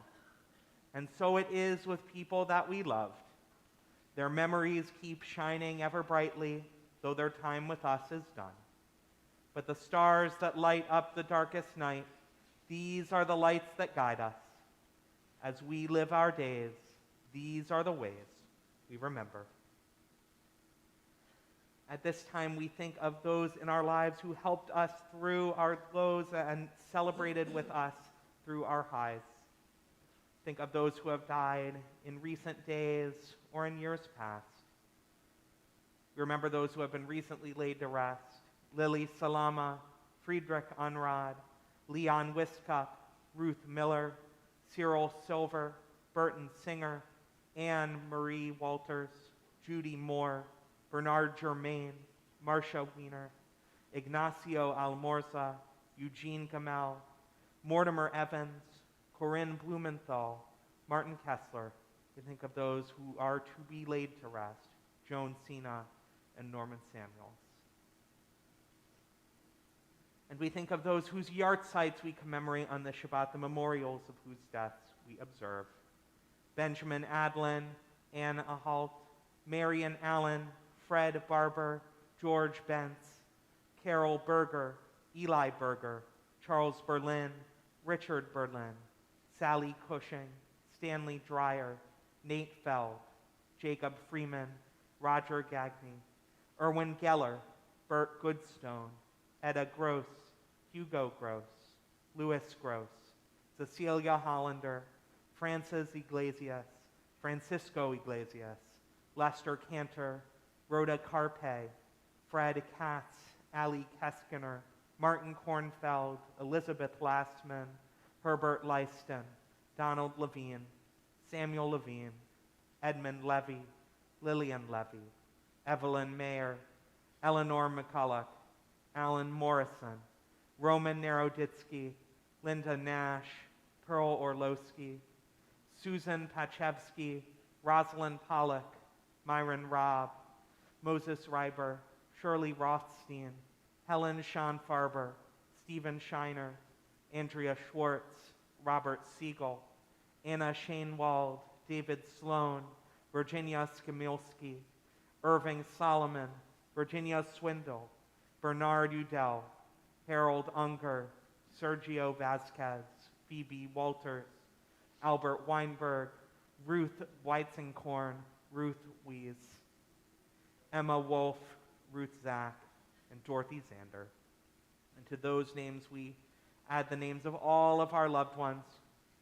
And so it is with people that we loved. Their memories keep shining ever brightly, though their time with us is done. But the stars that light up the darkest night, these are the lights that guide us. As we live our days, these are the ways we remember. At this time, we think of those in our lives who helped us through our lows and celebrated with us through our highs. Think of those who have died in recent days or in years past. We remember those who have been recently laid to rest. Lily Salama, Friedrich Unrad, Leon Wiskup, Ruth Miller, Cyril Silver, Burton Singer, Anne Marie Walters, Judy Moore, Bernard Germain, Marcia Wiener, Ignacio Almorza, Eugene Gamal, Mortimer Evans, Corinne Blumenthal, Martin Kessler. We think of those who are to be laid to rest, Joan Cena and Norman Samuels. And we think of those whose yahrzeits we commemorate on the Shabbat, the memorials of whose deaths we observe. Benjamin Adlin, Anne Ahalt, Marion Allen, Fred Barber, George Bentz, Carol Berger, Eli Berger, Charles Berlin, Richard Berlin, Sally Cushing, Stanley Dreyer, Nate Feld, Jacob Freeman, Roger Gagne, Erwin Geller, Bert Goodstone, Etta Gross, Hugo Gross, Louis Gross, Cecilia Hollander, Francis Iglesias, Francisco Iglesias, Lester Cantor, Rhoda Carpe, Fred Katz, Ali Keskiner, Martin Kornfeld, Elizabeth Lastman, Herbert Leiston, Donald Levine, Samuel Levine, Edmund Levy, Lillian Levy, Evelyn Mayer, Eleanor McCulloch, Alan Morrison, Roman Naroditsky, Linda Nash, Pearl Orlowski, Susan Pachevsky, Rosalind Pollock, Myron Robb, Moses Reiber, Shirley Rothstein, Helen Schonfarber, Stephen Shiner, Andrea Schwartz, Robert Siegel, Anna Shainwald, David Sloan, Virginia Skimilski, Irving Solomon, Virginia Swindle, Bernard Udell, Harold Unger, Sergio Vasquez, Phoebe Walters, Albert Weinberg, Ruth Weitzenkorn, Ruth Weiss, Emma Wolf, Ruth Zach, and Dorothy Zander. And to those names we add the names of all of our loved ones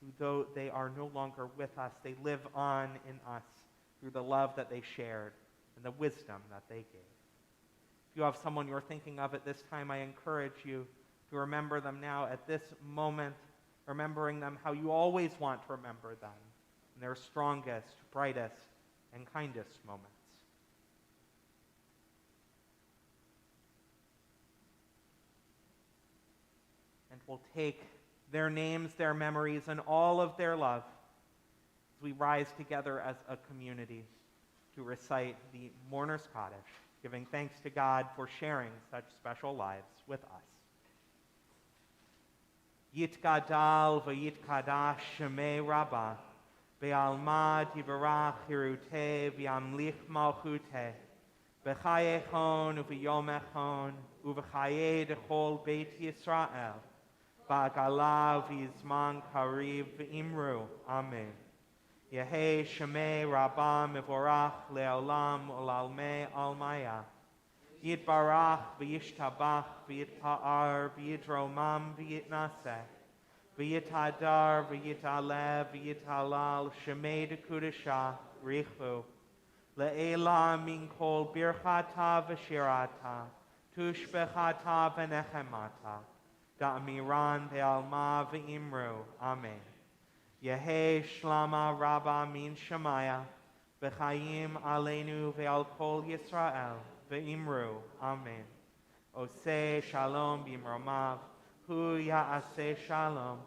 who, though they are no longer with us, they live on in us through the love that they shared and the wisdom that they gave. If you have someone you're thinking of at this time, I encourage you to remember them now at this moment, remembering them how you always want to remember them in their strongest, brightest, and kindest moments. And we'll take their names, their memories, and all of their love as we rise together as a community to recite the Mourner's Kaddish, giving thanks to God for sharing such special lives with us. Yitgadal v'yitkadash shemei Rabbah, be'alma tivarach hiruteh v'yamlich malchuteh, b'chayechon u'v'yomechon u'v'chayei dechol beit Yisrael, ba'gala v'yizman kariv v'imru. Amen. Yehei shemei Rabbah mevorach le'olam u'lalmei almaya. Yitbarach v'yishtabach v'yitpa'ar v'yitromam v'yitnaseh v'yitadar v'yitalev v'yitalal shemei dekudashah richu le'ela min kol birchata v'shirata tushbechata v'nechemata da'amiran be'alma v'imru. Amen. Yehei shlama rabba min shemaya v'chayim aleinu ve'al kol Yisrael v'imru. Amen. Oseh shalom b'imromav, hu ya'aseh shalom,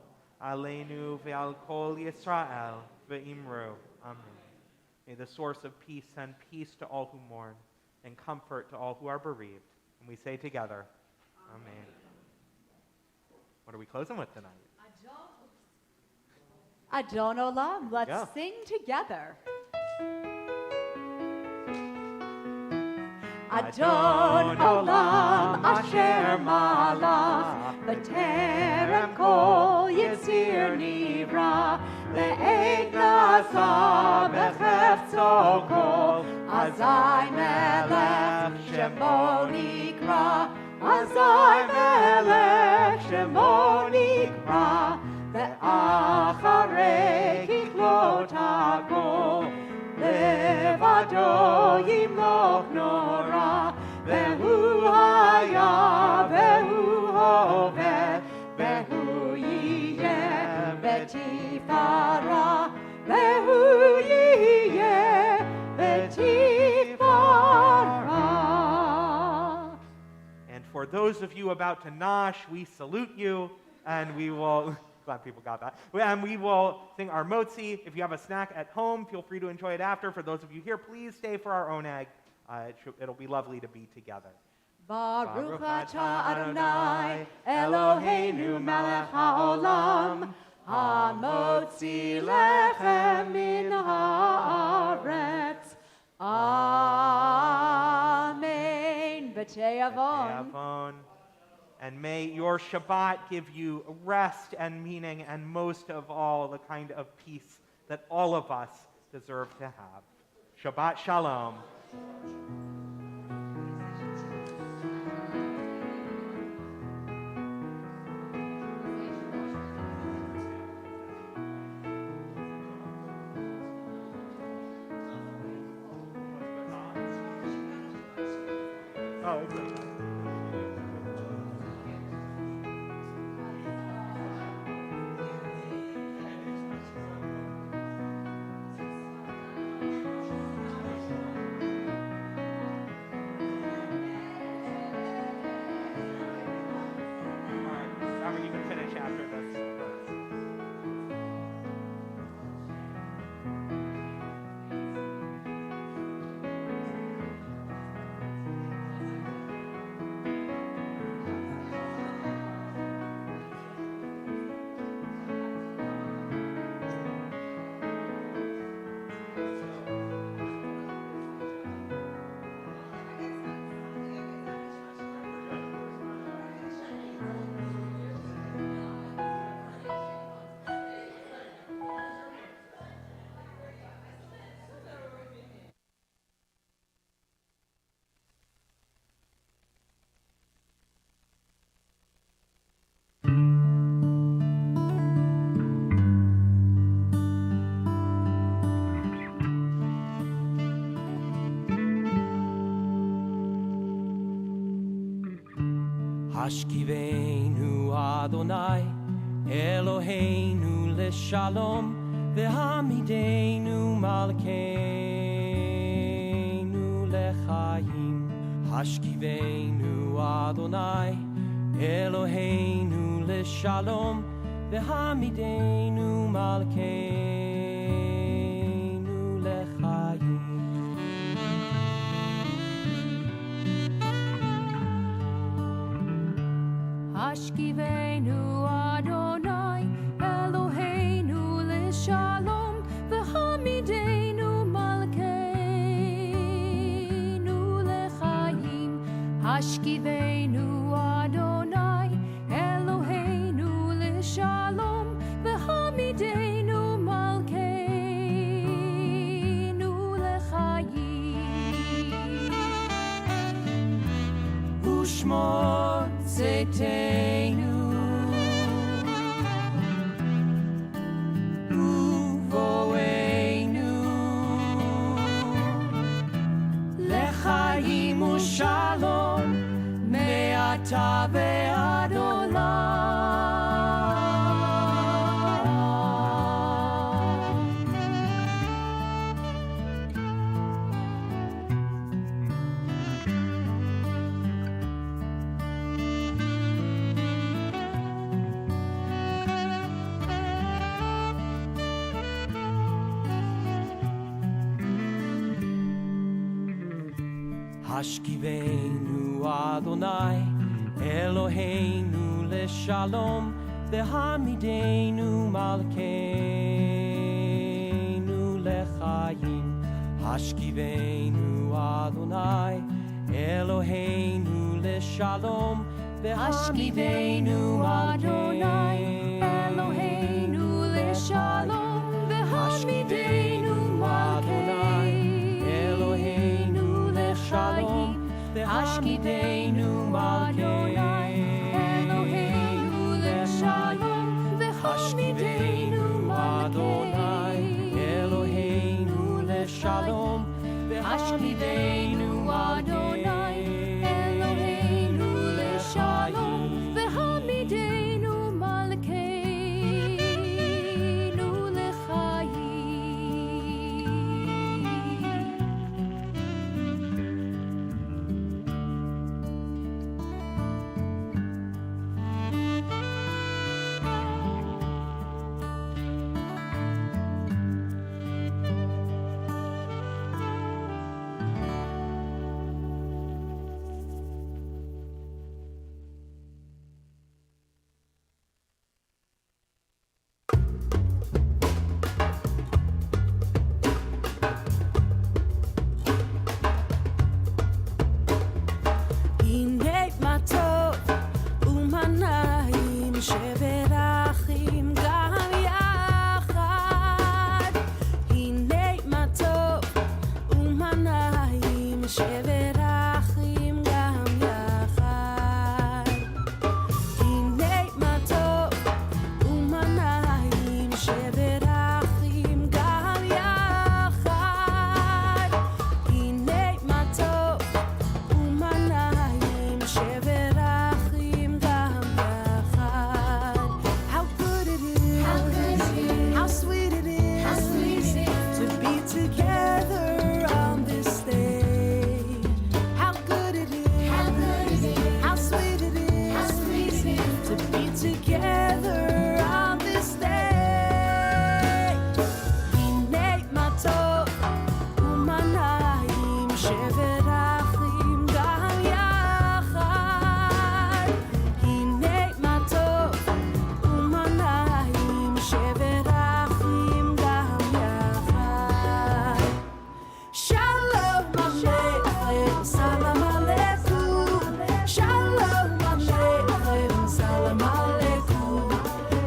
Aleinu ve'al kol Yisrael ve'imru. Amen. May the source of peace send peace to all who mourn and comfort to all who are bereaved. And we say together, Amen. What are we closing with tonight? Adon Olam. Let's Yeah. sing together. Adon Olam Asher Malach B'terem Kol Yisir Nivra Le'ed Nasa B'chefzo Kol Azai Melech Shemo Nikra Azai Melech Shemo Nikra Ve'acharei Kiklot HaKol Levado Yimloch Nora Ve'hu Haya Ve'hu Hoveh Ve'hu Yiyeh Ve'tifara Ve'hu Yiyeh Ve'tifara. And for those of you about to nosh, we salute you, and we will, glad people got that, and we will sing our motzi. If you have a snack at home, feel free to enjoy it after. For those of you here, please stay for our own egg. It'll be lovely to be together. Baruch atah Adonai Eloheinu melech haolam hamotzi lechem min haaretz. Amen. B'tei avon. Avon. And may your Shabbat give you rest and meaning, and most of all, the kind of peace that all of us deserve to have. Shabbat Shalom. Oh, okay. Robert, you can finish after this. Hashkiveinu Adonai Eloheinu leshalom V'hamidenu malkeinu lechayim Hashkiveinu Adonai Eloheinu leshalom V'hamidenu malkeinu lechayim Hashkiveinu Adonai Eloheinu leshalom v'hamidenu malkeinu lechayim Hashkiveinu Adonai Eloheinu leshalom v'hamidenu malkeinu lechayim Ushmor Zetenu Uvoenu Lechayim Ushalom Me'ata ve'ad olam Hashkivenu Adonai Eloheinu leshalom V'hamidenu malkeinu lechayim Hashkivenu Adonai Eloheinu leshalom Hashkivenu Adonai Eloheinu leshalom V'hamidenu Adonai Eloheinu leshalom V'hamidenu Adonai Eloheinu leshalom V'hamidenu Adonai Eloheinu leshalom V'hamidenu Adonai Eloheinu leshalom V'hamidenu malkeinu הנה מה טוב ומה נעים שברחים גם יחד. הנה מה טוב ומה נעים שברחים גם יחד. הנה מה טוב ומה נעים שברחים גם יחד. הנה מה טוב Umanayim sheverachim gam yachad. How good it is, how sweet it is, to be together on this day. How good it is, how sweet it is, to be together on this day. Hinei ma tov umanayim sheverachim gam yachad. Hinei ma tov umanayim sheverachim gam yachad. Shalom aleichem, salam aleikum. Shalom aleichem, salam aleikum.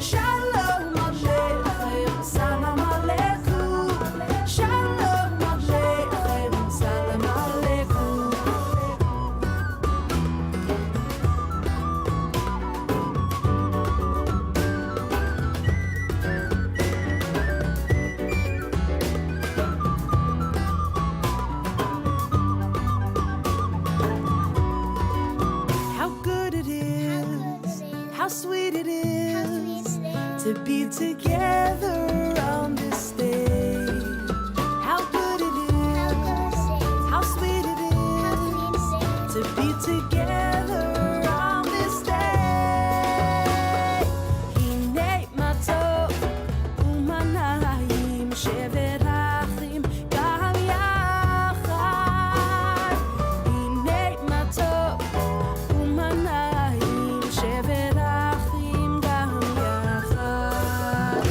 Shalom aleichem, salam aleikum. Shalom aleichem, salam aleikum. How good it is, how sweet it is, to be together on this day. How good it is, how sweet it is, to be together on this day. Hinei ma tov umanayim sheverachim gam yachad. Hinei ma tov umanayim sheverachim gam yachad.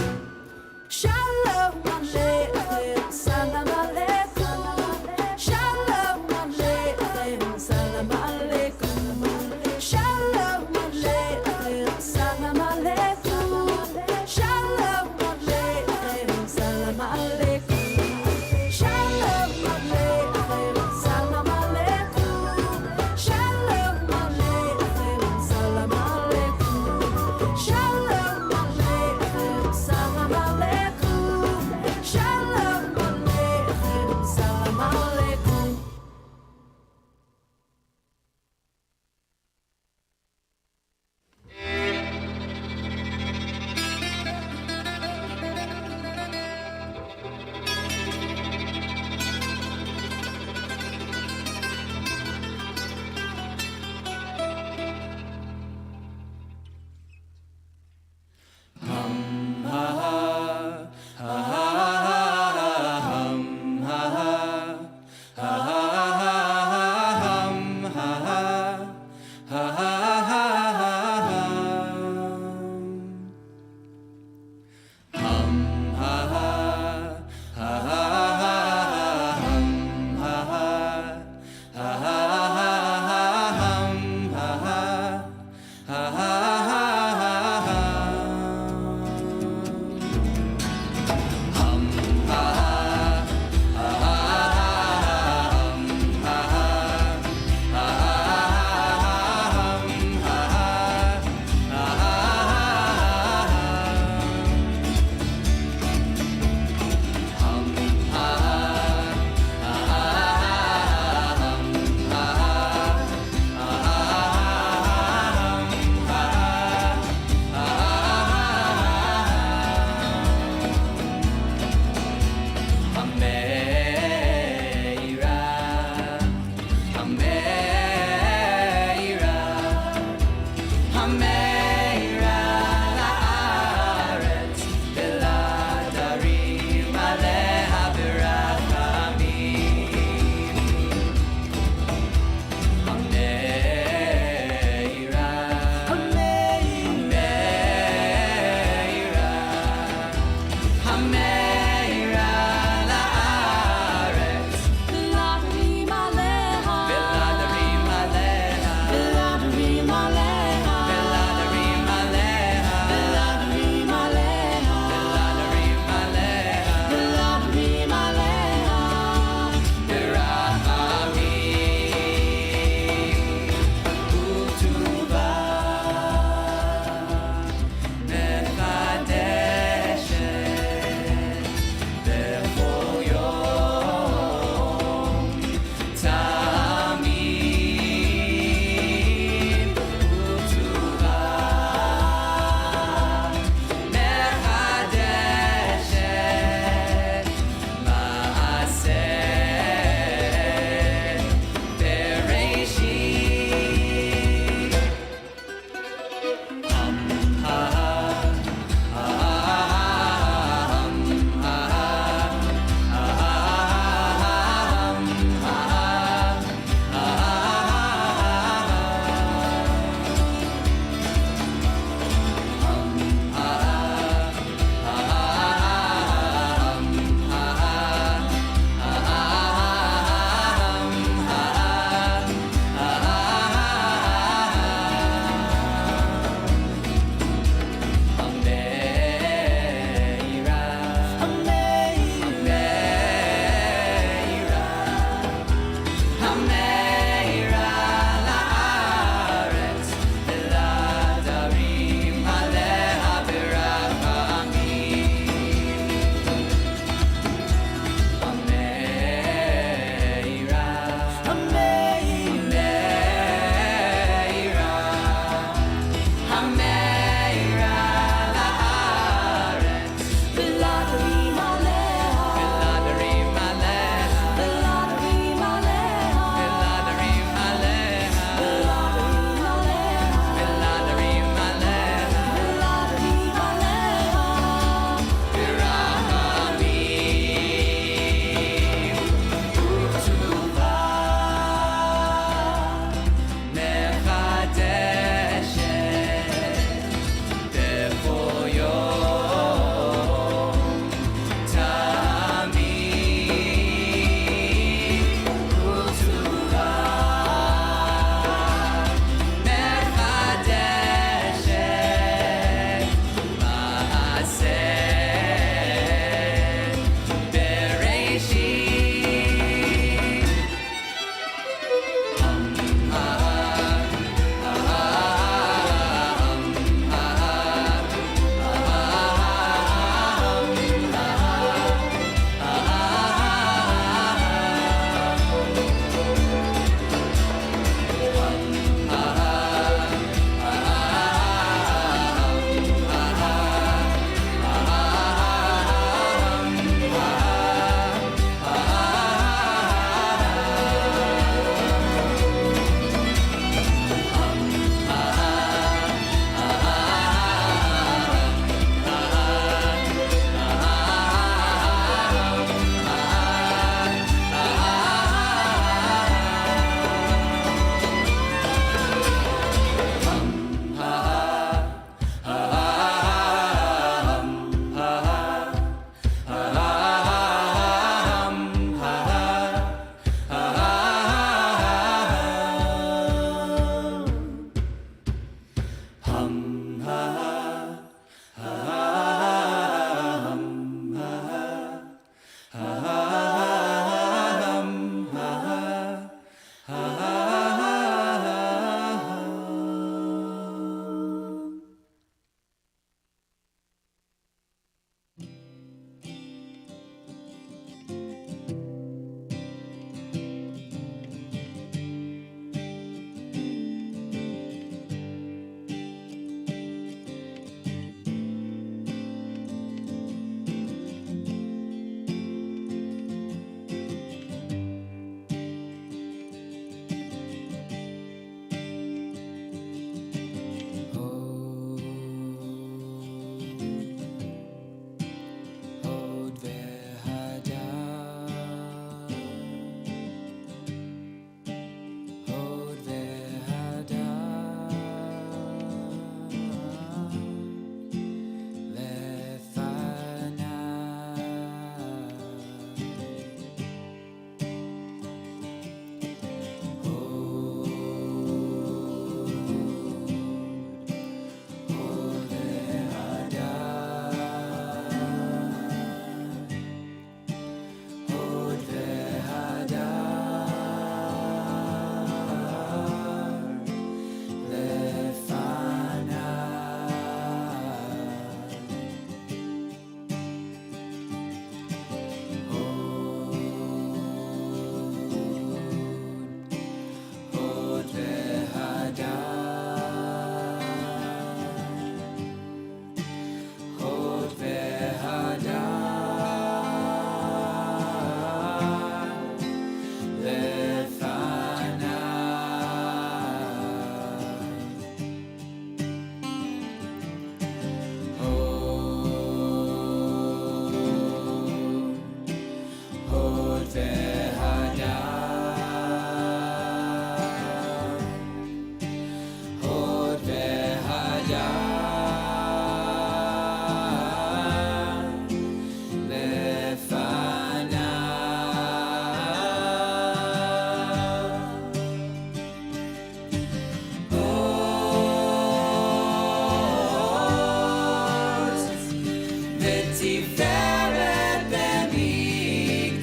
ותפארת במקדשו,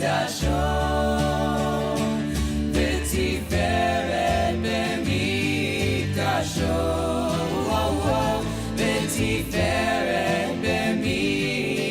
ותפארת במקדשו, ותפארת במקדשו.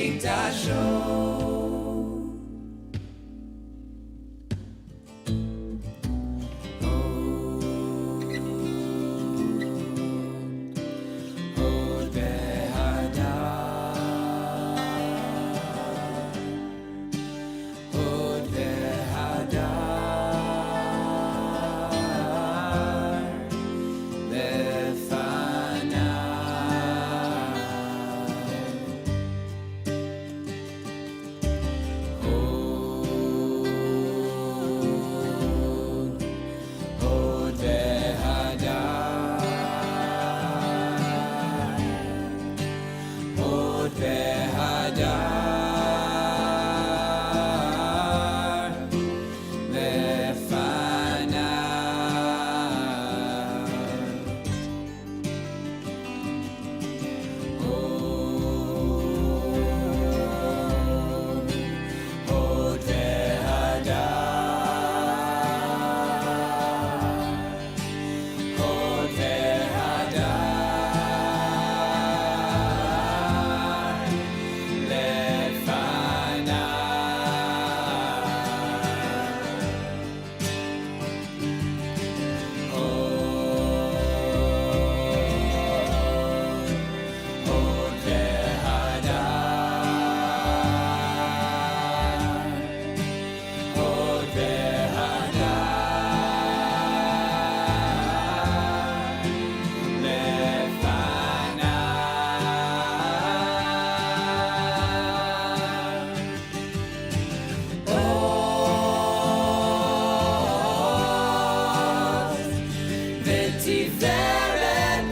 ותפארת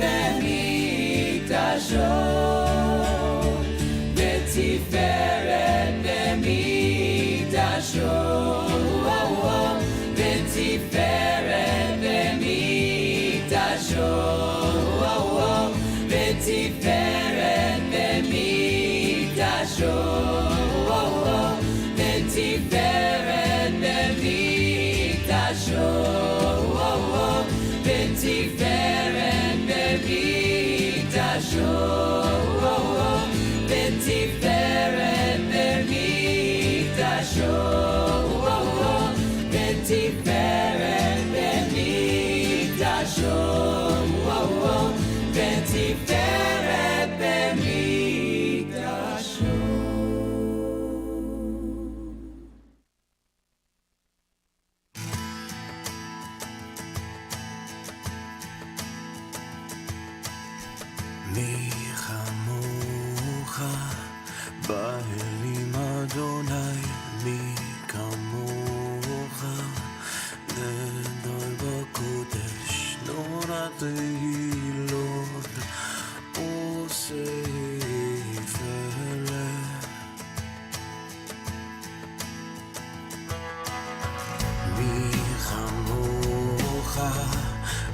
במקדשו, ותפארת במקדשו, ותפארת במקדשו, ותפארת במקדשו, ותפארת במקדשו, ותפארת במקדשו, ותפארת במקדשו, ותפארת במקדשו, ותפארת במקדשו. מי כמוך באלים אדוני, מי כמוך נדור בקודש, נורא תהילות עושה יפלא. מי כמוך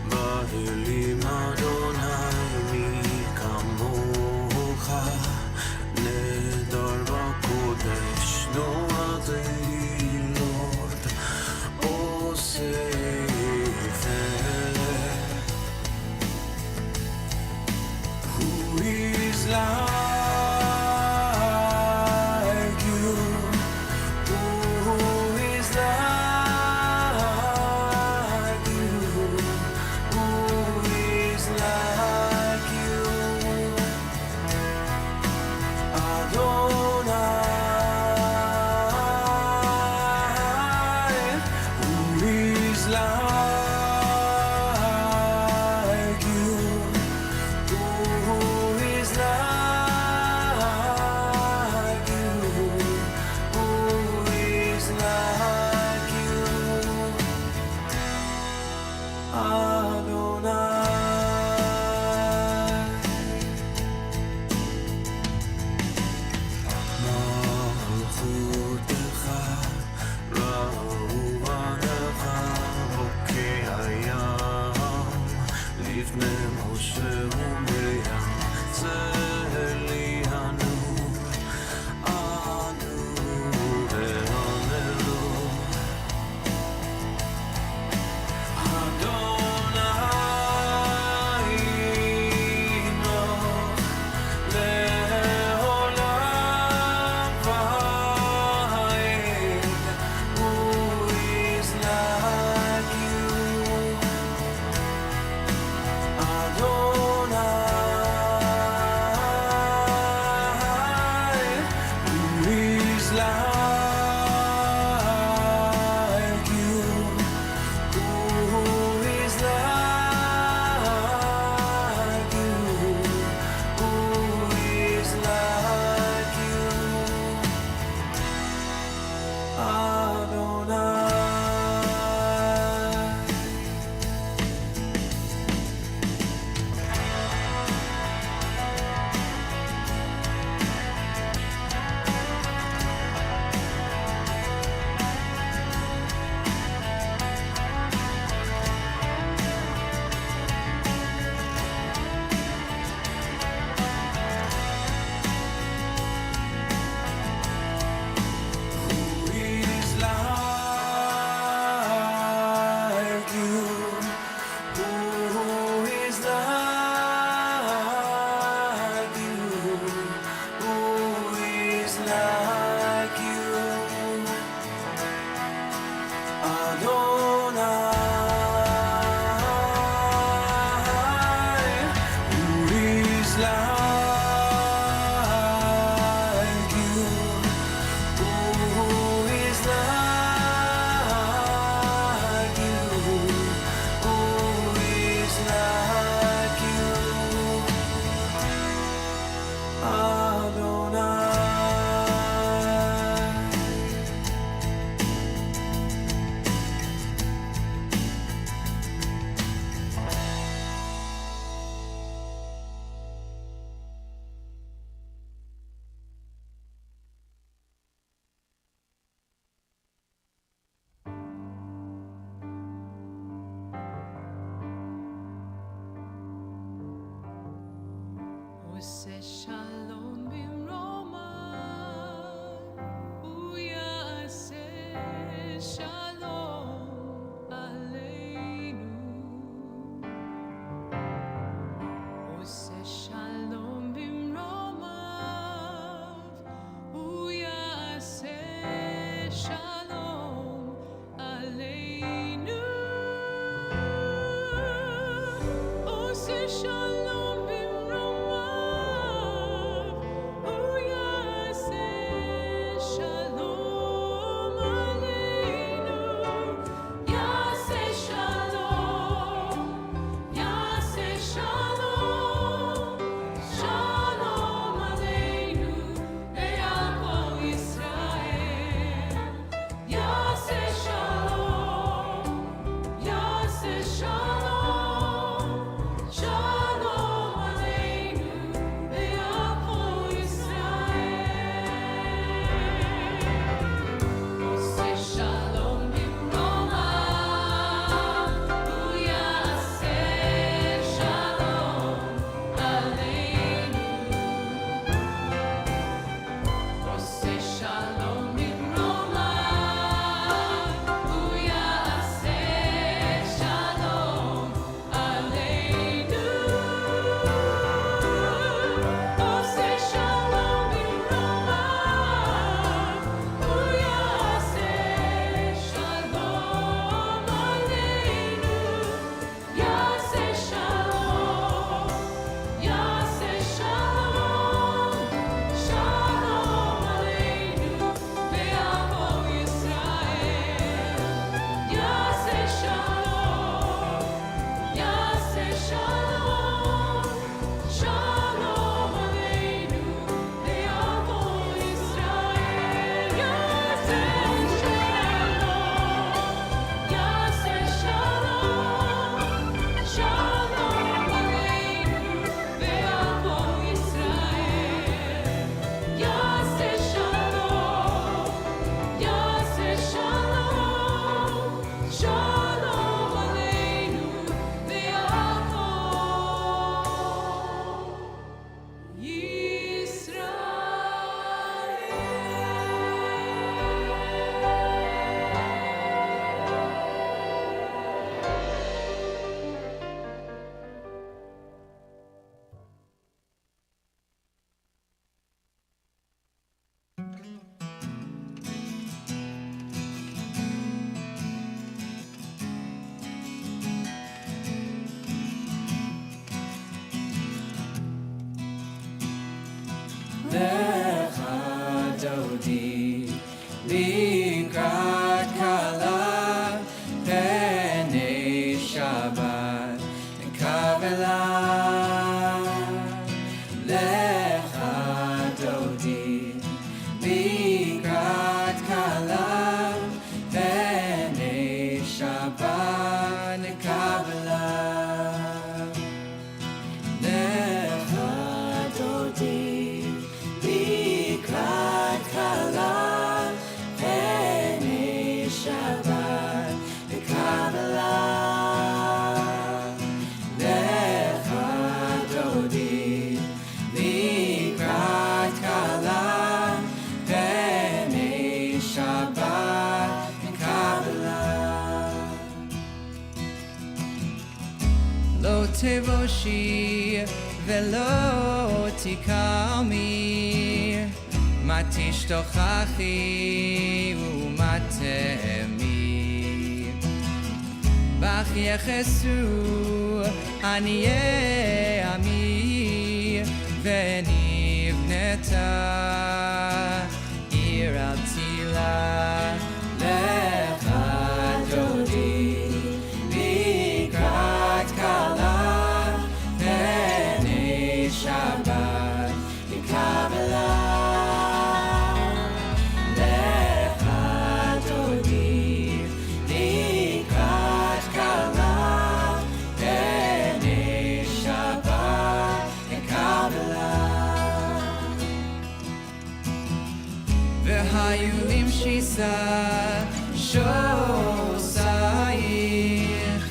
באלים אדוני, מי כמוך נדור בקודש, נורא תהילות עושה יפלא. Who is like you? Who is like you? Who תבושי ולא תקמי, מה תשתוכחי ומה תמי. בך יחסו עניי עמי, ונבנתה עיר על תילה. לך דודי לקראת כלה, פני שבת לקבלה. לך דודי לקראת כלה, פני שבת לקבלה. והיו למשיסה שוסייך,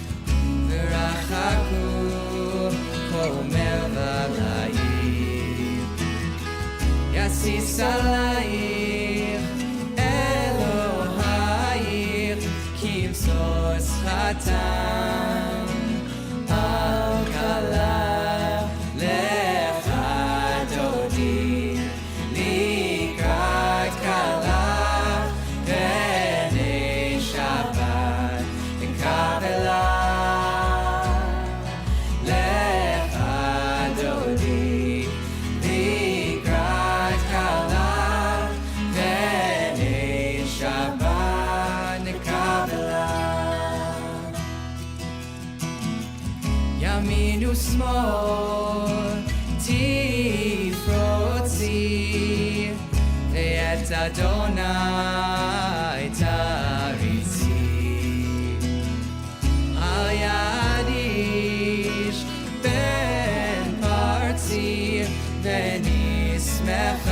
ורחקו כל מרבלייך. יסיס עלייך אלוהייך, כי משוש חתם על כלה. לך דודי לקראת כלה, פני שבת לקבלה. לך דודי לקראת כלה, פני שבת לקבלה. ימין ושמאל תפרוצי, ואת אדוני תריצי. על יד איש בן פרצי, ונשמחה